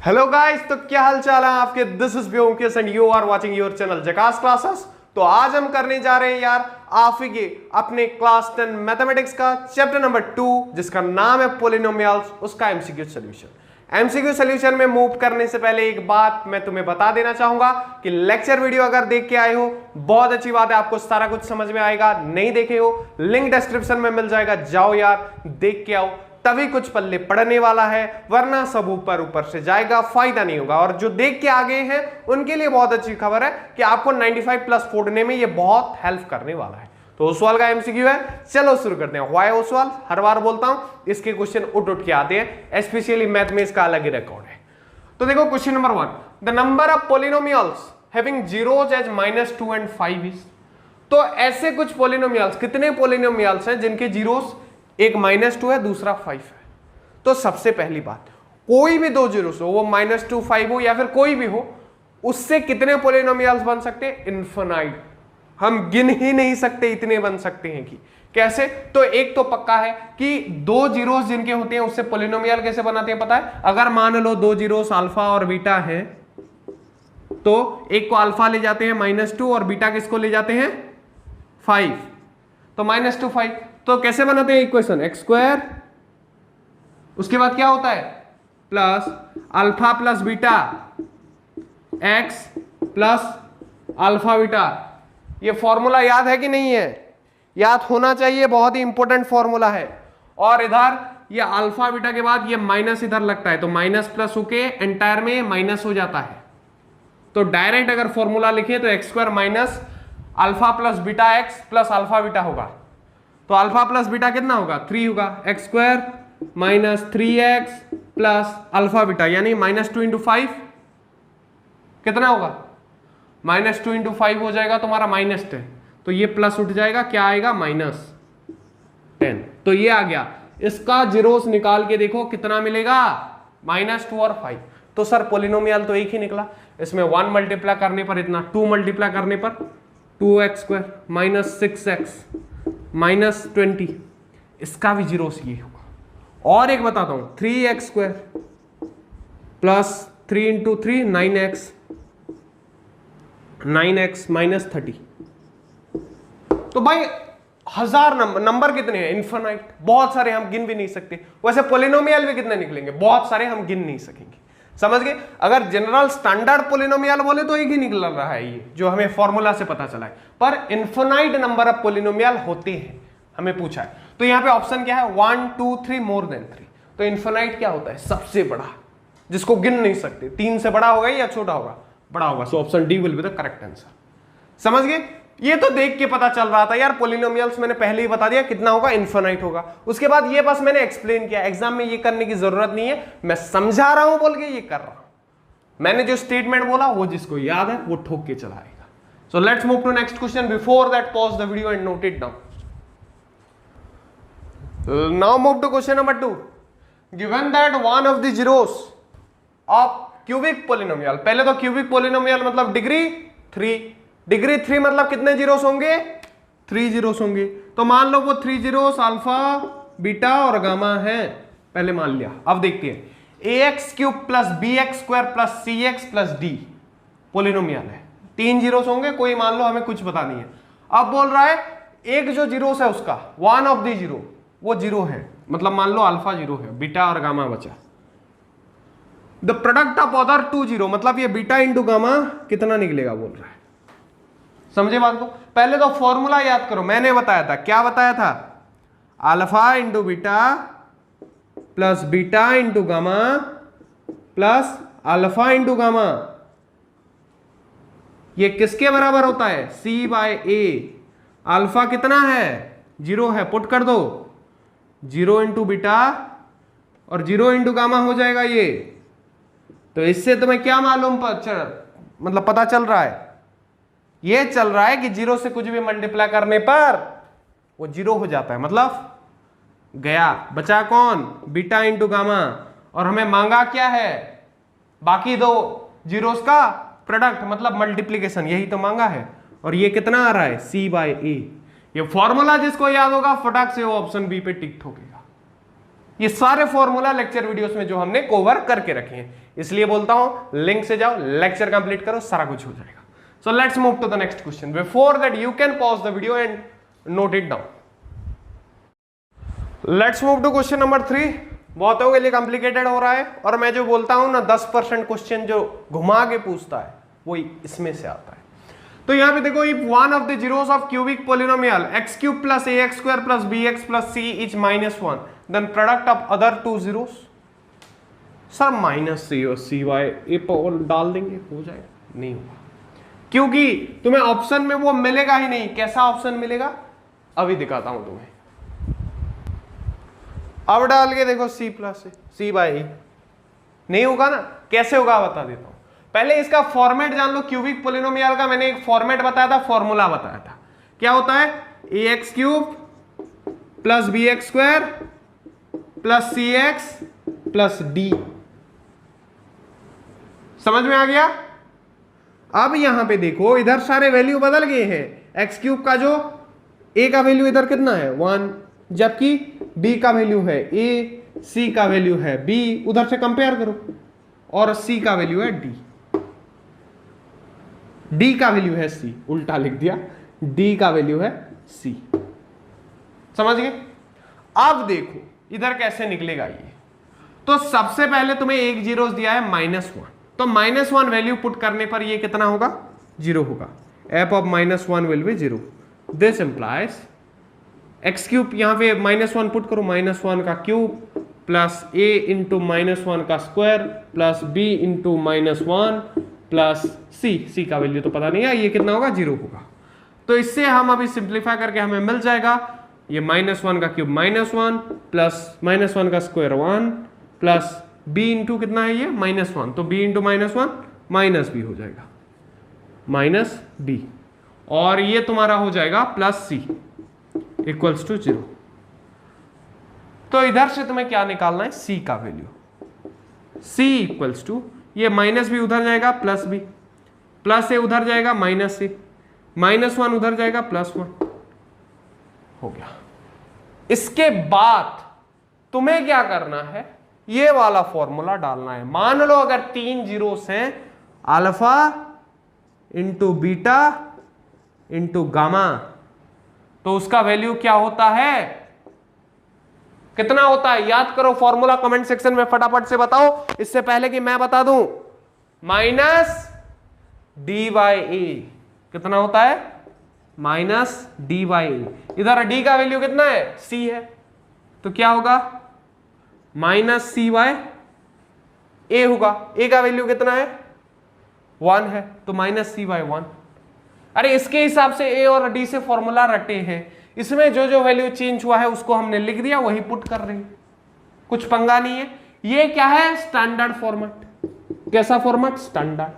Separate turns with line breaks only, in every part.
Hello guys, तो क्या हाल चाल है आपके। This is Byomkesh and you are watching your channel Jhakaas classes. तो आज हम करने जा रहे हैं यार आप ही अपने क्लास 10 मैथमेटिक्स का चैप्टर नंबर 2 जिसका नाम है पॉलिनोमियल्स, उसका एमसीक्यू सॉल्यूशन। एमसीक्यू सॉल्यूशन में मूव करने से पहले एक बात मैं तुम्हें बता देना चाहूंगा कि लेक्चर वीडियो अगर देख के आए हो बहुत अच्छी बात है, आपको सारा कुछ समझ में आएगा। नहीं देखे हो लिंक डिस्क्रिप्शन में मिल जाएगा, जाओ यार देख के आओ, तभी कुछ पल्ले पड़ने वाला है, वरना सब ऊपर ऊपर से जाएगा, फायदा नहीं होगा। और जो देख के आगे हैं उनके लिए बहुत अच्छी खबर है कि आपको 95 प्लस फोड़ने में ये बहुत हेल्प करने वाला है। तो ओसवाल का एमसीक्यू है, चलो शुरू करते हैं। व्हाई ओसवाल, हर बार बोलता हूं, इसके क्वेश्चन उठ के आते हैं, स्पेशली मैथ में इसका अलग ही रिकॉर्ड है। तो देखो question number 1, the number of polynomials having zeros as -2 and 5 is. तो ऐसे कुछ पॉलिनोमियल्स, कितने पॉलिनोमियल्स हैं जिनके जीरोस, एक -2 है दूसरा 5 है। तो सबसे पहली बात, कोई भी दो जीरोस हो, वो -2 5 हो या फिर कोई भी हो, उससे कितने पॉलिनोमियल्स बन सकते हैं? इनफिनाइट। हम गिन ही नहीं सकते, इतने बन सकते हैं। कि कैसे? तो एक तो पक्का है कि दो जीरोस जिनके होते हैं उससे पॉलिनोमियल कैसे बनाते हैं पता है? अगर मान लो दो जीरोस अल्फा और बीटा है तो एक को अल्फा ले जाते हैं -2 और बीटा किसको ले जाते हैं 5, तो -2 5। तो कैसे बनाते हैं इक्वेशन? एक्स स्क्वायर, उसके बाद क्या होता है plus alpha plus beta x plus alpha beta. ये फॉर्मूला याद है कि नहीं है? याद होना चाहिए, बहुत ही इंपॉर्टेंट फॉर्मूला है। और इधर ये अल्फा बीटा के बाद ये माइनस इधर लगता है, तो माइनस प्लस होके एंटायर में माइनस हो जाता है। तो डायरेक्ट अगर फॉर्मूला लिखे तो x square minus alpha plus beta x plus alpha beta होगा। तो अल्फा प्लस बीटा कितना होगा? 3 होगा। X square minus 3x plus alpha beta, यानी -2 × 5 कितना होगा? -2 × 5 हो जाएगा तुम्हारा -10। तो ये प्लस उठ जाएगा, क्या आएगा? -10। तो ये आ गया। इसका जीरोस निकाल के देखो कितना मिलेगा? -2 और 5। तो सर पॉलिनोमियल तो एक ही निकला, इसमें 1 मल्टीप्लाई करने पर इतना, 2 मल्टीप्लाई करने पर 2x² -6x -20, इसका भी जीरोस ये होगा। और एक बताता हूं, 3x² प्लस 3 × 3 9x -30। तो भाई हजार नंबर कितने हैं? इनफिनाइट, बहुत सारे, हम गिन भी नहीं सकते। वैसे पॉलिनोमियल भी कितने निकलेंगे? बहुत सारे, हम गिन नहीं सकेंगे। समझ गए? अगर जनरल स्टैंडर्ड पॉलिनोमियल बोले तो एक ही निकल रहा है, ये जो हमें फॉर्मूला से पता चला है। पर इनफिनाइट नंबर ऑफ पॉलिनोमियल होते हैं, हमें पूछा है। तो यहां पे ऑप्शन क्या है? 1 2 3 मोर देन 3। तो इनफिनाइट क्या होता है? सबसे बड़ा, जिसको गिन नहीं सकते। 3 से बड़ा होगा या छोटा होगा? बड़ा होगा। सो option D will be the correct answer. समझ गए? ये तो देख के पता चल रहा था यार, पॉलिनोमियल्स मैंने पहले ही बता दिया कितना होगा, इनफिनाइट होगा। उसके बाद ये बस मैंने एक्सप्लेन किया, एग्जाम में ये करने की जरूरत नहीं है, मैं समझा रहा हूं बोल के ये कर रहा हूं। मैंने जो स्टेटमेंट बोला वो जिसको याद है वो ठोक के चलाएगा। So let's move to next question. Before that pause the video and note it down. Now move to question number 2. Given that one of the zeros of cubic polynomial, पहले तो क्यूबिक पोलिनोमियल मतलब degree 3, degree 3 मतलब कितने zeros होंगे? 3 zeros होंगे। तो मान लो वो 3 जीरोस अल्फा बीटा और गामा है, पहले मान लिया। अब देखते हैं, ax³ plus bx² plus cx plus d polynomial है। 3 जीरोस होंगे, कोई मान लो हमें कुछ पता नहीं है। अब बोल रहा है एक जो जीरोस है उसका, वन ऑफ द जीरो, वो जीरो है, मतलब मान लो अल्फा जीरो है, बीटा और गामा बचा। The product of other 2 zero, मतलब ये बीटा इंटू गामा कितना निकलेगा बोल रहा है। समझे बात को? पहले तो फॉर्मूला याद करो, मैंने बताया था, क्या बताया था? Alpha into beta plus beta into gamma plus alpha into gamma, ये किसके बराबर होता है? C/A। अल्फा कितना है? 0 है, पुट कर दो, 0 इंटू बीटा और 0 इंटू गामा हो जाएगा ये। तो इससे तुम्हें क्या मालूम मतलब पता चल रहा है? ये चल रहा है कि 0 से कुछ भी मल्टीप्लाई करने पर वो 0 हो जाता है, मतलब गया। बचा कौन? Beta into gamma. और हमें मांगा क्या है? बाकी दो जीरोस का प्रोडक्ट, मतलब मल्टीप्लीकेशन, यही तो मांगा है। और ये कितना आ रहा है? C/A। ये फॉर्मूला जिसको याद होगा फटाक से वो ऑप्शन बी पे टिक ठोकेगा। ये सारे फॉर्मूला लेक्चर वीडियोस में जो हमने कवर करके रखे हैं, इसलिए बोलता हूं लिंक से जाओ, लेक्चर कंप्लीट करो, सारा कुछ हो जाएगा। So let's move to the next question. Before that you can pause the video and note it down. Let's move to question number 3। बहुतों के लिए कॉम्प्लिकेटेड हो रहा है, और मैं जो बोलता हूं ना 10% क्वेश्चन जो घुमा के पूछता है वो इसमें से आता है। तो यहां पे देखो, if one of the zeros of cubic polynomial x cube plus ax square plus bx plus c is -1, then product of other two zeros. Sir -c और cy ए पर डाल देंगे, हो जाएगा? नहीं होगा, क्योंकि तुम्हें ऑप्शन में वो मिलेगा ही नहीं। कैसा ऑप्शन मिलेगा अभी दिखाता हूं तुम्हें। अब डाल के देखो c प्लस c बाई ए, नहीं होगा ना? कैसे होगा बता देता हूं। पहले इसका फॉर्मेट जान लो। क्यूबिक पोलिनोमियल का मैंने एक फॉर्मेट बताया था, फॉर्मूला बताया था। क्या होता है? ax cube plus bx square plus cx plus d। समझ में आ गया? अब यहां पे देखो, इधर सारे वैल्यू बदल गए हैं। x क्यूब का जो a का वैल्यू इधर कितना है 1, जबकि b का वैल्यू है a, c का वैल्यू है b, उधर से कंपेयर करो, और c का वैल्यू है d, d का वैल्यू है c, उल्टा लिख दिया, d का वैल्यू है c। समझ गए? अब देखो इधर कैसे निकलेगा ये। तो सबसे पहले तुम्हें एक जीरो दिया है -1, तो -1 वैल्यू पुट करने पर ये कितना होगा? 0 होगा। f of -1 will be 0। This implies x cube, यहां पे -1 पुट करो, -1 का क्यूब प्लस a इंटू -1 का square plus b into -1 plus c का वैल्यू तो पता नहीं है, ये कितना होगा? 0 होगा। तो इससे हम अभी सिंप्लीफाई करके हमें मिल जाएगा ये -1 का क्यूब -1 प्लस -1 का स्क्वायर 1 प्लस b इंटू कितना है ये? -1, तो b इंटू -1 माइनस b हो जाएगा, माइनस b, और ये तुम्हारा हो जाएगा प्लस c इक्वल्स टू 0। तो इधर से तुम्हें क्या निकालना है? c का वैल्यू। c इक्वल्स टू, ये माइनस b उधर जाएगा प्लस b, प्लस a उधर जाएगा माइनस a, -1 उधर जाएगा +1, हो गया। इसके बाद तुम्हें क्या करना है? ये वाला फॉर्मूला डालना है। मान लो अगर 3 जीरोस हैं, alpha into beta into gamma, तो उसका वैल्यू क्या होता है? कितना होता है? याद करो फॉर्मूला, कमेंट सेक्शन में फटाफट से बताओ, इससे पहले कि मैं बता दूं। -d/a कितना होता है? -d/a। इधर d का वैल्यू कितना है? c है, तो क्या होगा? -c/a होगा। a का वैल्यू कितना है? 1 है, तो -c/1। अरे इसके हिसाब से a और d से फॉर्मूला रटे हैं, इसमें जो जो वैल्यू चेंज हुआ है उसको हमने लिख दिया, वही पुट कर रहे हैं, कुछ पंगा नहीं है। ये क्या है? Standard format. कैसा फॉर्मेट? स्टैंडर्ड।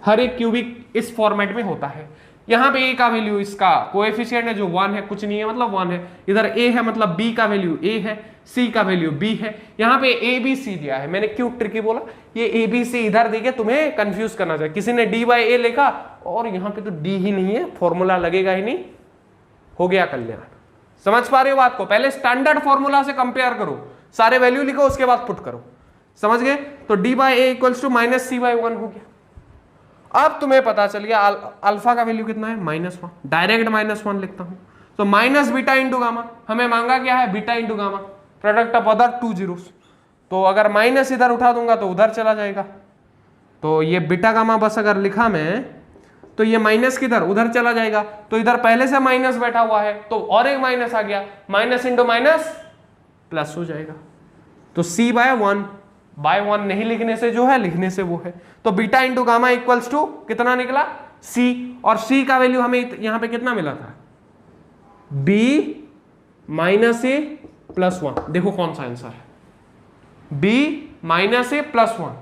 हर एक क्यूबिक इस फॉर्मेट में होता है। यहां पे a का वैल्यू, इसका कोएफिशिएंट है जो 1 है, कुछ नहीं है मतलब 1 है। इधर a है मतलब b का वैल्यू a है, c का वैल्यू b है। यहां पे a b c दिया है, मैंने क्यों ट्रिकी बोला? ये a b c इधर देके तुम्हें कंफ्यूज करना चाहिए। किसी ने d/a लिखा और यहां पे तो d ही नहीं है, फॉर्मूला लगेगा ही नहीं, हो गया कल्याण। समझ पा रहे हो बात को? पहले स्टैंडर्ड फॉर्मूला से कंपेयर करो, सारे वैल्यू लिखो, उसके बाद पुट करो। समझ गए? तो d/a इक्वल्स टू -c/1 हो गया। अब तुम्हें पता चल गया अल्फा का वैल्यू कितना है? -1। डायरेक्ट -1 लिखता हूं, तो माइनस बीटा इंटू गामा। हमें मांगा क्या है? Beta into gamma, product of other two zeros. तो अगर माइनस इधर उठा दूंगा तो उधर चला जाएगा, तो ये बीटा गामा बस अगर लिखा मैं, तो ये माइनस किधर? उधर चला जाएगा। तो इधर पहले से माइनस बैठा हुआ है, तो और एक माइनस आ गया, माइनस इंटू माइनस प्लस हो जाएगा। तो c/1 नहीं लिखने से जो है, लिखने से वो है। तो beta into gamma equals to कितना निकला? c, और c का वैल्यू हमें यहां पे कितना मिला था? b -a + 1। देखो कौन सा आंसर है? b -a + 1,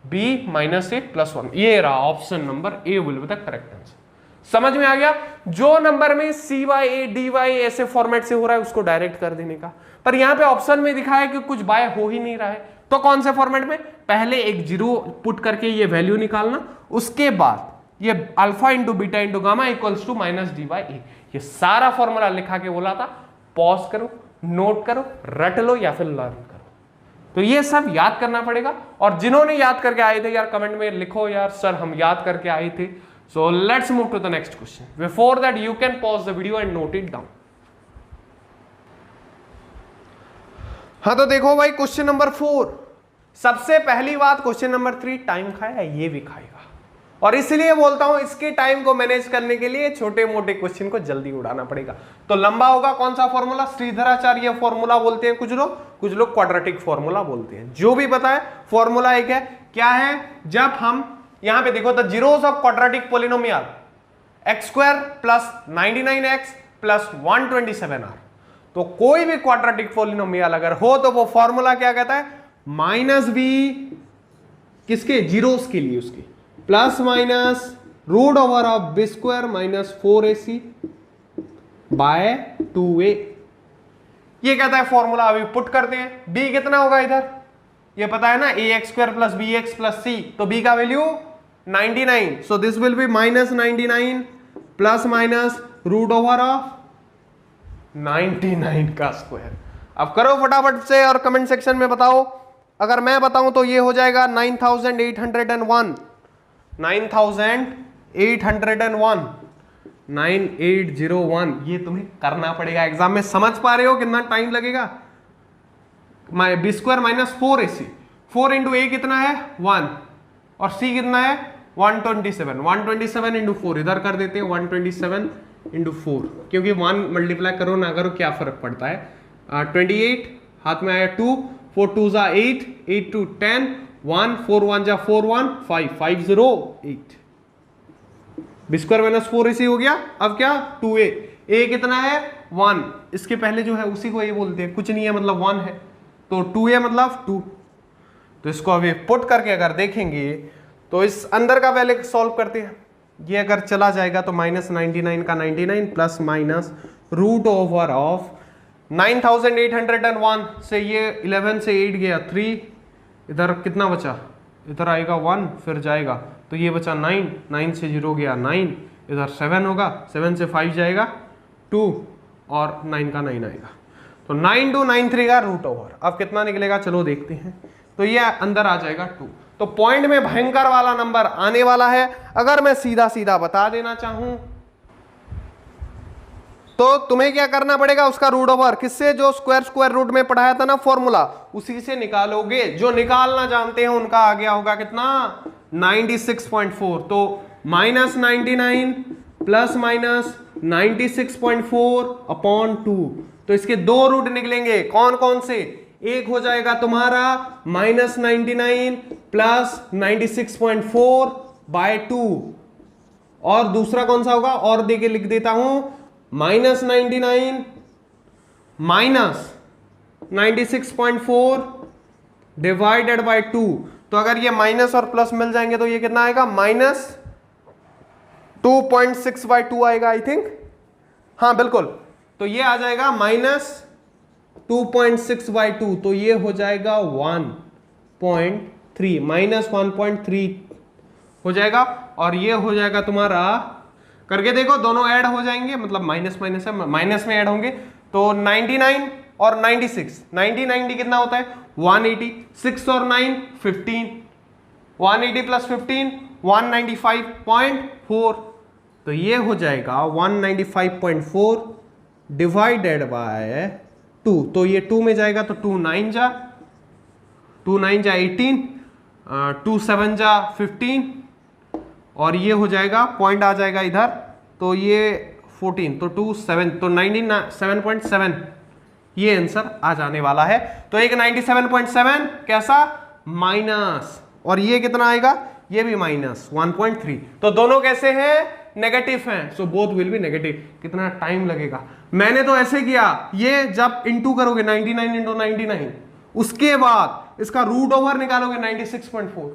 b -a + 1, ये रहा option number A will be the correct answer. समझ में आ गया? जो नंबर में c/a dy ऐसे फॉर्मेट से हो रहा है उसको डायरेक्ट कर देने का। पर यहां पे ऑप्शन में दिखा है कि कुछ बाय हो ही नहीं रहा है, तो कौन से फॉर्मेट में? पहले एक जीरो पुट करके ये वैल्यू निकालना, उसके बाद ये alpha into beta into gamma equals to -d/a। ये सारा फॉर्मूला लिखा के बोला था, पॉज करो, नोट करो, रट लो या फिर लर्न करो। तो ये सब याद करना पड़ेगा। और जिन्होंने याद करके आए थे यार कमेंट में लिखो यार सर हम याद करके आए थे। So let's move to the next question. Before that you can pause the video and note it down. हाँ तो देखो भाई क्वेश्चन नंबर 4, सबसे पहली बात क्वेश्चन नंबर 3 टाइम खाएगा, ये भी खाएगा। और इसलिए बोलता हूं इसके टाइम को मैनेज करने के लिए छोटे मोटे क्वेश्चन को जल्दी उड़ाना पड़ेगा। तो लंबा होगा कौन सा फॉर्मूला, श्रीधराचार्य फॉर्मूला बोलते हैं कुछ लोग क्वाड्रेटिक फॉर्मूला बोलते हैं। जो भी पता है फॉर्मूला एक है, क्या है, जब हम यहां पे देखो the zeros of quadratic polynomial x² plus 99x plus 127r। तो कोई भी क्वाड्रेटिक पोलिनोमियल अगर हो तो वो फॉर्मूला क्या कहता है, माइनस बी किसके, जीरोस के लिए, उसके plus minus root over of b square minus 4ac by 2a। ये कहता है फॉर्मूला। अभी पुट करते हैं, b कितना होगा इधर, ये पता है ना, ax² plus bx plus c, तो b का value 99, so this will be minus 99 plus minus root over of 99 का स्क्वायर। अब करो फटाफट से और कमेंट सेक्शन में बताओ। अगर मैं बताऊं तो ये हो जाएगा 9801, 9801 ये तुम्हें करना पड़ेगा एग्जाम में। समझ पा रहे हो कितना टाइम लगेगा। B square minus 4ac, 4 into a कितना है 1 और c कितना है 127 इंटू 4 इधर कर देते हैं 127 इंटू 4, क्योंकि 1 मल्टीप्लाई करो ना करो क्या फर्क पड़ता है। 28 हाथ में आया 2, 4 2 जा 8, 8 2 10, 1 4 1 जा 4 1 5 508। बी स्क्वायर माइनस 4ac हो गया। अब क्या 2a, a कितना है 1, इसके पहले जो है उसी को ये बोलते हैं, कुछ नहीं है मतलब 1 है, तो 2a मतलब 2। तो इसको अभी पुट करके अगर देखेंगे तो इस अंदर का पहले सॉल्व करते हैं। ये अगर चला जाएगा तो माइनस 99 का 99 plus minus root over of 9801 से ये 11 से 8 गया 3, इधर कितना बचा, इधर आएगा 1 फिर जाएगा तो ये बचा 9, 9 से 0 गया 9, इधर 7 होगा, 7 से 5 जाएगा 2 और 9 का 9 आएगा, तो 9293 का रूट ओवर। अब कितना निकलेगा चलो देखते हैं। तो ये अंदर आ जाएगा 2। तो पॉइंट में भयंकर वाला नंबर आने वाला है। अगर मैं सीधा सीधा बता देना चाहूं तो तुम्हें क्या करना पड़ेगा, उसका रूट ओवर किससे, जो स्क्वायर रूट में पढ़ाया था ना फॉर्मूला, उसी से निकालोगे। जो निकालना जानते हैं उनका आ गया होगा कितना 96.4। तो माइनस 99 प्लस माइनस 96.4 अपॉन 2। तो इसके दो रूट निकलेंगे, कौन कौन से, एक हो जाएगा तुम्हारा माइनस 99 प्लस 96.4 बाय 2 और दूसरा कौन सा होगा, और देके लिख देता हूं माइनस 99 माइनस 96.4 डिवाइडेड बाय 2। तो अगर ये माइनस और प्लस मिल जाएंगे तो ये कितना आएगा माइनस 2.6 बाय 2 आएगा आई थिंक, हाँ बिल्कुल। तो ये आ जाएगा माइनस 2.6 बाय 2, तो ये हो जाएगा 1.3 माइनस 1.3 हो जाएगा। और ये हो जाएगा तुम्हारा, करके देखो दोनों ऐड हो जाएंगे, मतलब माइनस माइनस है, माइनस में ऐड होंगे तो 99 और 96, 90 कितना होता है 180, 6 और 9 15, 180 प्लस 15 195.4। तो ये हो जाएगा 195.4 डिवाइडेड बाय 2। तो ये 2 में जाएगा तो 2 9 जा 18, 2 7 जा 15 और ये हो जाएगा पॉइंट आ जाएगा इधर, तो ये 14, तो 2 7, तो 97.7 ये आंसर आ जाने वाला है। तो एक 97.7 कैसा माइनस, और ये कितना आएगा, ये भी माइनस 1.3। तो दोनों कैसे हैं, नेगेटिव हैं, so both will be negative. कितना टाइम लगेगा, मैंने तो ऐसे किया, ये जब इंटू करोगे 99 इंटू 99 उसके बाद इसका रूट ओवर निकालोगे 96.4,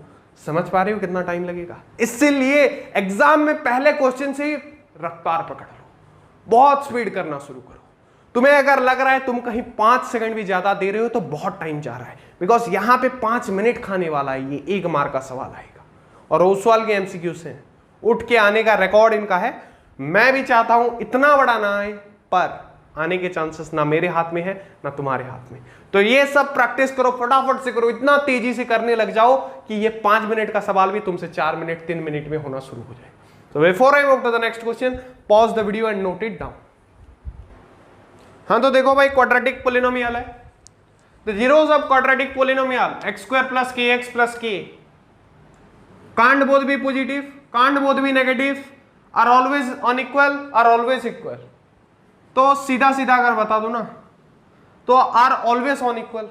समझ पा रहे हो कितना टाइम लगेगा। इसलिए एग्जाम में पहले क्वेश्चन से ही रफ्तार पकड़ लो, बहुत स्पीड करना शुरू करो। तुम्हें अगर लग रहा है तुम कहीं 5 सेकंड भी ज्यादा दे रहे हो तो बहुत टाइम जा रहा है, बिकॉज यहां पे 5 मिनट खाने वाला है, ये 1 मार्क का सवाल आएगा और ओसवाल के एमसीक्यू से उठ के आने का रिकॉर्ड इनका है। मैं भी चाहता हूं इतना बड़ा ना आए, पर आने के चांसेस ना मेरे हाथ में है ना तुम्हारे हाथ में। तो ये सब प्रैक्टिस करो, फटाफट से करो, इतना तेजी से करने लग जाओ कि ये 5 मिनट का सवाल भी तुमसे 4 मिनट 3 मिनट में होना शुरू हो जाए। तो before I move to the next question, pause the video and note it down. हाँ तो देखो भाई, क्वाड्रेटिक पोलिनोमियल है। The zeros of quadratic polynomial x square plus k x plus k can't both be positive, can't both be negative, are always unequal, are always equal. तो सीधा सीधा अगर बता दो ना, तो आर ऑलवेज अनइक्वल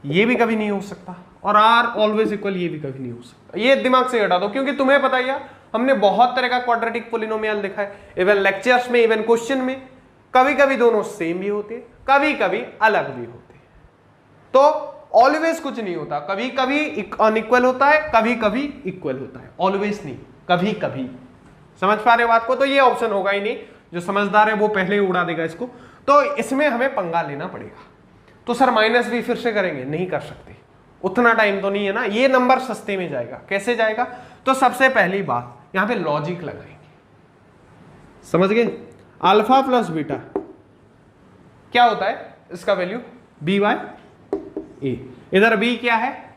ये भी कभी नहीं हो सकता, और आर ऑलवेज इक्वल ये भी कभी नहीं हो सकता। ये दिमाग से हटा दो, क्योंकि तुम्हें पता ही है हमने बहुत तरह का क्वाड्रेटिक पोलिनोमियल देखा है, इवन लेक्चर्स में, इवन क्वेश्चन में। कभी कभी दोनों सेम भी होते, कभी कभी अलग भी होते। तो ऑलवेज कुछ नहीं होता, कभी कभी अनइक्वल होता है, कभी कभी इक्वल होता है, ऑलवेज नहीं, कभी कभी। समझ पा रहे हो बात को? तो ये ऑप्शन होगा ही नहीं, जो समझदार है वो पहले ही उड़ा देगा इसको। तो इसमें हमें पंगा लेना पड़ेगा। तो सर माइनस भी फिर से करेंगे, नहीं कर सकते, उतना टाइम तो नहीं है ना। ये नंबर सस्ते में जाएगा। कैसे जाएगा? तो सबसे पहली बात यहां पे लॉजिक लगाएंगे। समझ गए? अल्फा प्लस बीटा क्या होता है? इसका वैल्यू बी बाय ए। इधर बी क्या है?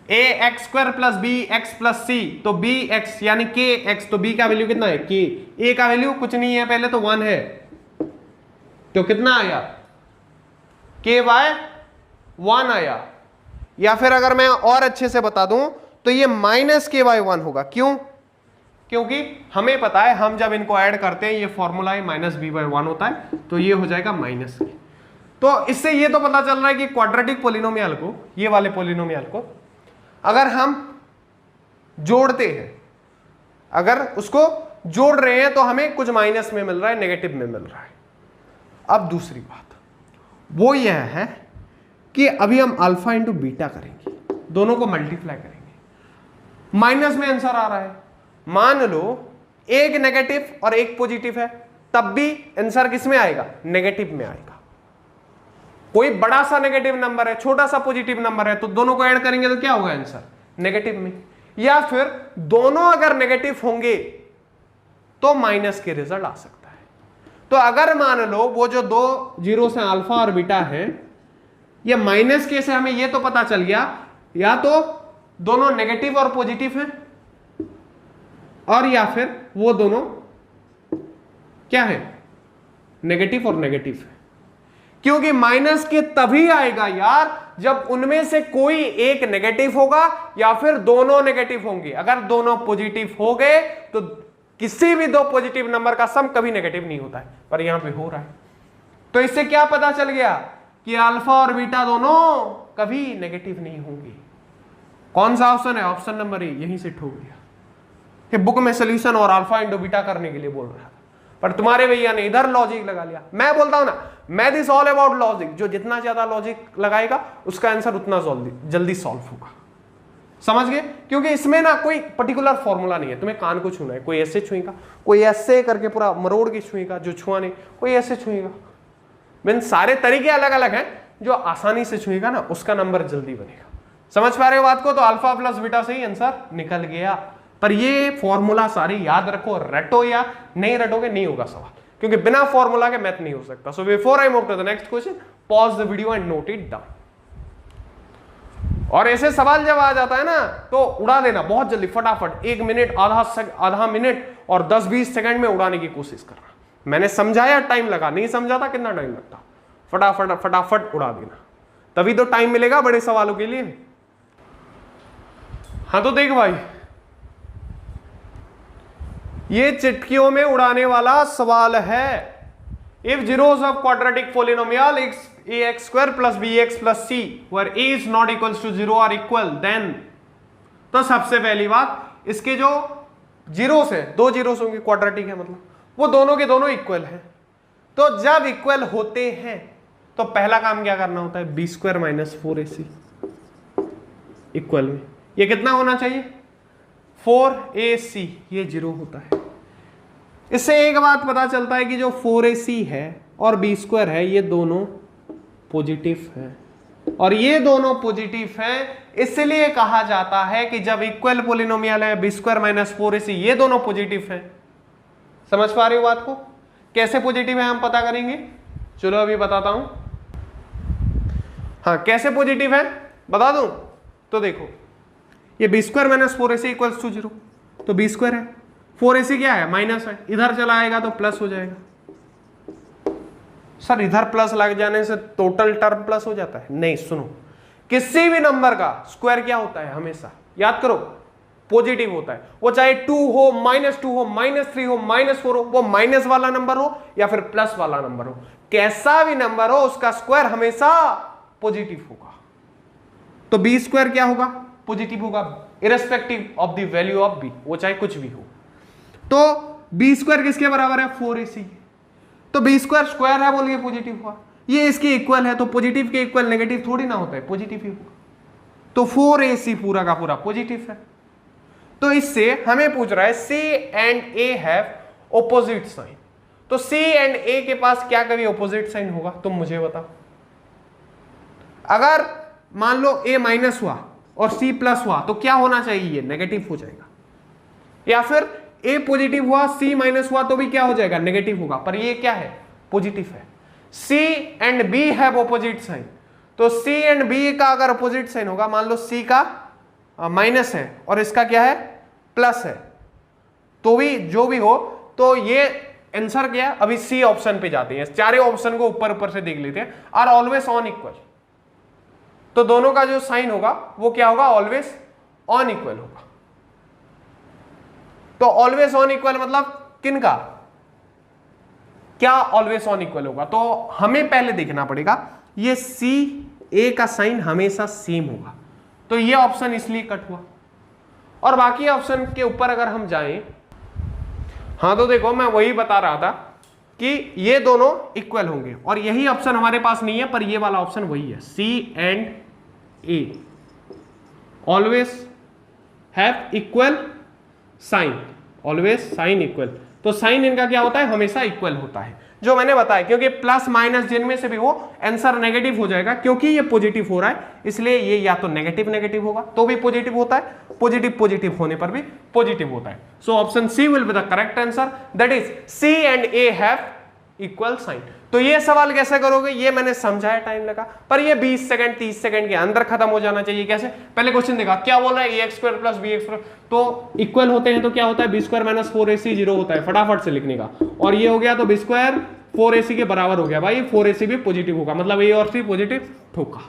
A x square plus b x plus c, तो बी एक्स यानी के एक्स, तो बी का वैल्यू कितना है? के। ए का वैल्यू कुछ नहीं है, पहले तो 1 है, तो कितना आया? के बाय 1 आया। या फिर अगर मैं और अच्छे से बता दूं तो ये माइनस के बाय 1 होगा। क्यों? क्योंकि हमें पता है हम जब इनको ऐड करते हैं ये फॉर्मूला है माइनस बी बाय 1 होता है, तो ये हो जाएगा माइनस के। तो इससे ये तो पता चल रहा है कि क्वाड्रेटिक पोलिनोमियल को, ये वाले पोलिनोमियल को अगर हम जोड़ते हैं, अगर उसको जोड़ रहे हैं तो हमें कुछ माइनस में मिल रहा है, नेगेटिव में मिल रहा है। अब दूसरी बात वो यह है कि अभी हम अल्फा इंटू बीटा करेंगे, दोनों को मल्टीप्लाई करेंगे, माइनस में आंसर आ रहा है। मान लो एक नेगेटिव और एक पॉजिटिव है, तब भी आंसर किस में आएगा? नेगेटिव में आएगा। कोई बड़ा सा नेगेटिव नंबर है, छोटा सा पॉजिटिव नंबर है, तो दोनों को ऐड करेंगे तो क्या होगा आंसर? नेगेटिव में। या फिर दोनों अगर नेगेटिव होंगे तो माइनस के रिजल्ट आ सकता है। तो अगर मान लो वो जो दो जीरो से अल्फा और बीटा है, ये माइनस के से हमें ये तो पता चल गया या तो दोनों नेगेटिव और पॉजिटिव हैं, और या फिर वो दोनों क्या है? नेगेटिव और नेगेटिव है। क्योंकि माइनस के तभी आएगा यार जब उनमें से कोई एक नेगेटिव होगा या फिर दोनों नेगेटिव होंगे। अगर दोनों पॉजिटिव हो गए तो किसी भी दो पॉजिटिव नंबर का सम कभी नेगेटिव नहीं होता है, पर यहां पे हो रहा है। तो इससे क्या पता चल गया कि अल्फा और बीटा दोनों कभी नेगेटिव नहीं होंगे। कौन सा ऑप्शन है? ऑप्शन नंबर ए। यहीं से ठोक दिया कि बुक में सोल्यूशन और अल्फा इंटू बीटा करने के लिए बोल रहा था, पर तुम्हारे भैया ने इधर लॉजिक लगा लिया। मैं बोलता हूं ना, math is all about logic. जो जितना ज्यादा लॉजिक लगाएगा उसका आंसर उतना जल्दी सॉल्व होगा। समझ गए? क्योंकि इसमें ना कोई पर्टिकुलर फॉर्मूला नहीं है, तुम्हें कान को छूना है। कोई ऐसे छुएगा, कोई ऐसे करके पूरा मरोड़ के छुएगा जो छुआ नहीं, कोई ऐसे छुएगा। मीन सारे तरीके अलग अलग हैं, जो आसानी से छुएगा ना उसका नंबर जल्दी बनेगा। समझ पा रहे हो बात को? तो अल्फा प्लस बीटा से ही आंसर निकल गया। पर ये फॉर्मूला सारे याद रखो, रटो या नहीं रटोगे नहीं होगा सवाल, क्योंकि बिना फॉर्मूला के मैथ नहीं हो सकता। So before I move to the next question, pause the video and note it down. और ऐसे सवाल जब आ जाता है ना तो उड़ा देना बहुत जल्दी, फटाफट। 1 मिनट, आधा मिनट और 10-20 सेकंड में उड़ाने की कोशिश करना। मैंने समझाया, टाइम लगा, नहीं समझाता कितना टाइम लगता? फटाफट फटाफट उड़ा देना, तभी तो टाइम मिलेगा बड़े सवालों के लिए। हाँ तो देख भाई, ये चिटकियों में उड़ाने वाला सवाल है। If zeros of quadratic polynomial ax square plus bx plus c where a is not equals to 0 or equal then, तो सबसे पहली बात, इसके जो जीरोस है, दो जीरोस होंगे, क्वाड्रेटिक है मतलब, वो दोनों के दोनों इक्वल है। तो जब इक्वल होते हैं तो पहला काम क्या करना होता है? B square minus 4ac equal में ये कितना होना चाहिए? 4ac, ये 0 होता है। इससे एक बात पता चलता है कि जो 4ac है और बी स्क्वायर है ये दोनों पॉजिटिव है, और ये दोनों पॉजिटिव है, इसलिए कहा जाता है कि जब इक्वल पोलिनोमियल है बी स्क्वायर माइनस 4ac, ये दोनों पॉजिटिव है। समझ पा रहे हो बात को? कैसे पॉजिटिव है हम पता करेंगे, चलो अभी बताता हूं। हाँ कैसे पॉजिटिव है बता दूं, तो देखो ये b square minus 4ac equals to 0, तो बी स्क्वायर है, 4ac क्या है माइनस है, इधर चला आएगा तो प्लस हो जाएगा। सर इधर प्लस लग जाने से टोटल टर्म प्लस हो जाता है, नहीं सुनो, किसी भी नंबर का स्क्वायर क्या होता है हमेशा याद करो पॉजिटिव होता है, वो चाहे 2 हो, -2 हो, -3 हो, -4 हो, वो माइनस वाला नंबर हो या फिर प्लस वाला नंबर हो, कैसा भी नंबर हो उसका स्क्वायर हमेशा पॉजिटिव होगा। तो बी स्क्वायर क्या होगा पॉजिटिव होगा irrespective of the value of b, वो चाहे कुछ भी हो। तो बी स्क्वायर किसके बराबर है 4ac, तो बी स्क्वायर स्क्वायर है बोलिए पॉजिटिव हुआ, ये इसके इक्वल है तो पॉजिटिव के इक्वल नेगेटिव थोड़ी ना होता है, पॉजिटिव ही होगा। तो 4ac पूरा का पूरा पॉजिटिव है। तो इससे हमें पूछ रहा है C and A have opposite sign, तो C एंड A के पास क्या कभी ऑपोजिट साइन होगा तुम मुझे बताओ। अगर मान लो A माइनस हुआ और C प्लस हुआ तो क्या होना चाहिए, नेगेटिव हो जाएगा, या फिर A पॉजिटिव हुआ C माइनस हुआ तो भी क्या हो जाएगा, नेगेटिव होगा, पर ये क्या है पॉजिटिव है। C and B have opposite sign, तो C एंड B का अगर ऑपोजिट साइन होगा, मान लो C का माइनस है और इसका क्या है प्लस है, तो भी जो भी हो, तो ये आंसर क्या है, अभी C ऑप्शन पे जाते हैं, चारों ऑप्शन को ऊपर ऊपर से देख लेते हैं, आर ऑलवेज ऑन इक्वल, तो दोनों का जो साइन होगा वो क्या होगा, ऑलवेज ऑन इक्वल होगा। तो ऑलवेज ऑन इक्वल मतलब किन का, क्या ऑलवेज ऑन इक्वल होगा, तो हमें पहले देखना पड़ेगा ये C A का साइन हमेशा सेम होगा, तो ये ऑप्शन इसलिए कट हुआ। और बाकी ऑप्शन के ऊपर अगर हम जाएं, हाँ तो देखो मैं वही बता रहा था कि ये दोनों इक्वल होंगे, और यही ऑप्शन हमारे पास नहीं है, पर ये वाला ऑप्शन वही है, C and A always have equal sign, always sign equal, तो साइन इनका क्या होता है हमेशा इक्वल होता है, जो मैंने बताया, क्योंकि प्लस माइनस जिनमें से भी हो आंसर नेगेटिव हो जाएगा, क्योंकि ये पॉजिटिव हो रहा है इसलिए ये या तो नेगेटिव नेगेटिव होगा तो भी पॉजिटिव होता है, पॉजिटिव पॉजिटिव होने पर भी पॉजिटिव होता है। So option C will be the correct answer, that is c and a have equal sign. तो ये सवाल कैसे करोगे ये मैंने समझाया, टाइम लगा, पर ये 20 सेकंड 30 सेकंड के अंदर खत्म हो जाना चाहिए। कैसे, पहले क्वेश्चन देखा क्या बोल रहा है, a x square plus b x square, तो इक्वल होते हैं तो क्या होता है बी स्क्वायर माइनस 4ac 0 होता है, फटाफट से लिखने का, और ये हो गया तो बी स्क्वायर 4ac के बराबर हो गया, भाई 4ac भी पॉजिटिव होगा, मतलब ए और सी पॉजिटिव ठोका,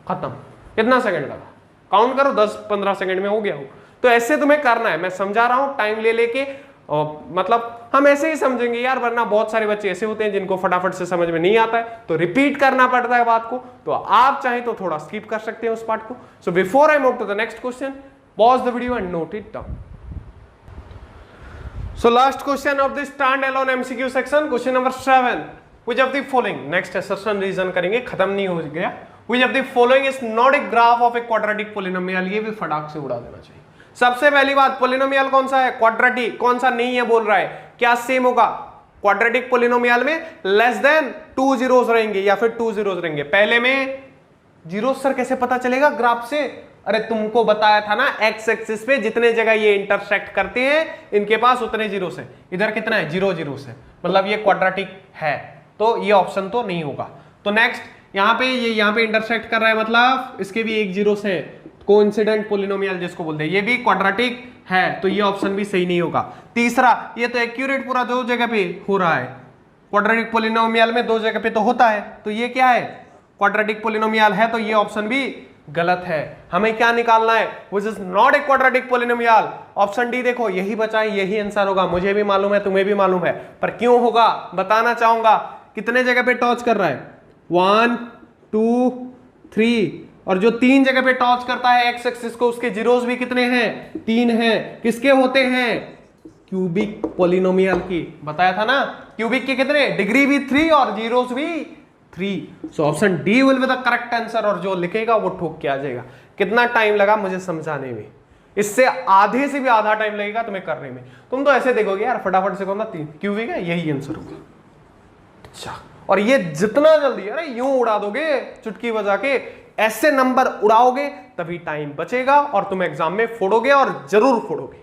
खत्म। कितना सेकंड लगा, काउंट करो, 10-15 सेकंड में हो गया हो। तो ऐसे तुम्हें करना है, मैं समझा रहा हूं टाइम ले लेके, मतलब हम ऐसे ही समझेंगे यार, वरना बहुत सारे बच्चे ऐसे होते हैं जिनको फटाफट से समझ में नहीं आता है, तो रिपीट करना पड़ता है बात को, तो आप चाहें तो थोड़ा स्किप कर सकते हैं उस पार्ट को। So before I move to the next question, pause the video and note it down. So last question of this stand alone MCQ section, question number 7, which of the following, next assertion reason करेंगे, खत्म नहीं हो गया, which of the following is not a graph of a quadratic polynomial, ये भी फटाक से उड़ा देना चाहिए। सबसे पहली बात, पॉलिनोमियल कौन सा है, क्वाड्रेटिक, कौन सा नहीं है बोल रहा है, क्या सेम होगा, क्वाड्रेटिक पॉलिनोमियल में लेस देन 2 जीरोस रहेंगे या फिर 2 जीरोस रहेंगे। पहले में जीरो सर कैसे पता चलेगा ग्राफ से, अरे तुमको बताया था ना, एक्स एक्सिस पे जितने जगह ये इंटरसेक्ट करते हैं इनके पास उतने जीरोस है, इधर कितना है 0 जीरोस है, मतलब ये क्वाड्रेटिक है, तो ये ऑप्शन तो नहीं होगा। तो नेक्स्ट, यहाँ पे ये यहाँ पे इंटरसेक्ट कर रहा है, मतलब इसके भी 1 जीरोस है, कोइंसिडेंट पॉलिनोमियल जिसको बोलते हैं, ये भी क्वाड्रेटिक है, तो ये ऑप्शन भी सही नहीं होगा। तीसरा, ये तो एक्यूरेट पूरा 2 जगह पे हो रहा है, क्वाड्रेटिक पॉलिनोमियल में 2 जगह पे तो होता है, तो ये क्या है क्वाड्रेटिक पॉलिनोमियल है, तो ये ऑप्शन भी गलत है। हमें क्या निकालना है, which is not A quadratic polynomial, option D देखो, यही बचा है, यही आंसर होगा, मुझे भी मालूम है तुम्हें भी मालूम है, पर क्यों होगा बताना चाहूंगा। कितने जगह पे टॉर्च कर रहा है, 1 2 3, और जो 3 जगह पे टॉर्च करता है एक्स एक्सिस को, उसके जीरोस भी कितने हैं, 3 हैं, किसके होते हैं, क्यूबिक पॉलिनोमियल की, बताया था ना, क्यूबिक के कितने, डिग्री भी 3 और जीरोस भी 3। सो option D will be the correct answer, और जो लिखेगा वो ठोक के आ जाएगा। कितना टाइम लगा मुझे समझाने में, इससे आधे से भी आधा टाइम लगेगा तुम्हें करने में, तुम तो ऐसे देखोगे यार फटाफट से कौन सा 3 क्यूबिक है, यही आंसर होगा। अच्छा, और ये जितना जल्दी, अरे यूं उड़ा दोगे चुटकी बजा के, ऐसे नंबर उड़ाओगे तभी टाइम बचेगा और तुम एग्जाम में फोड़ोगे, और जरूर फोड़ोगे,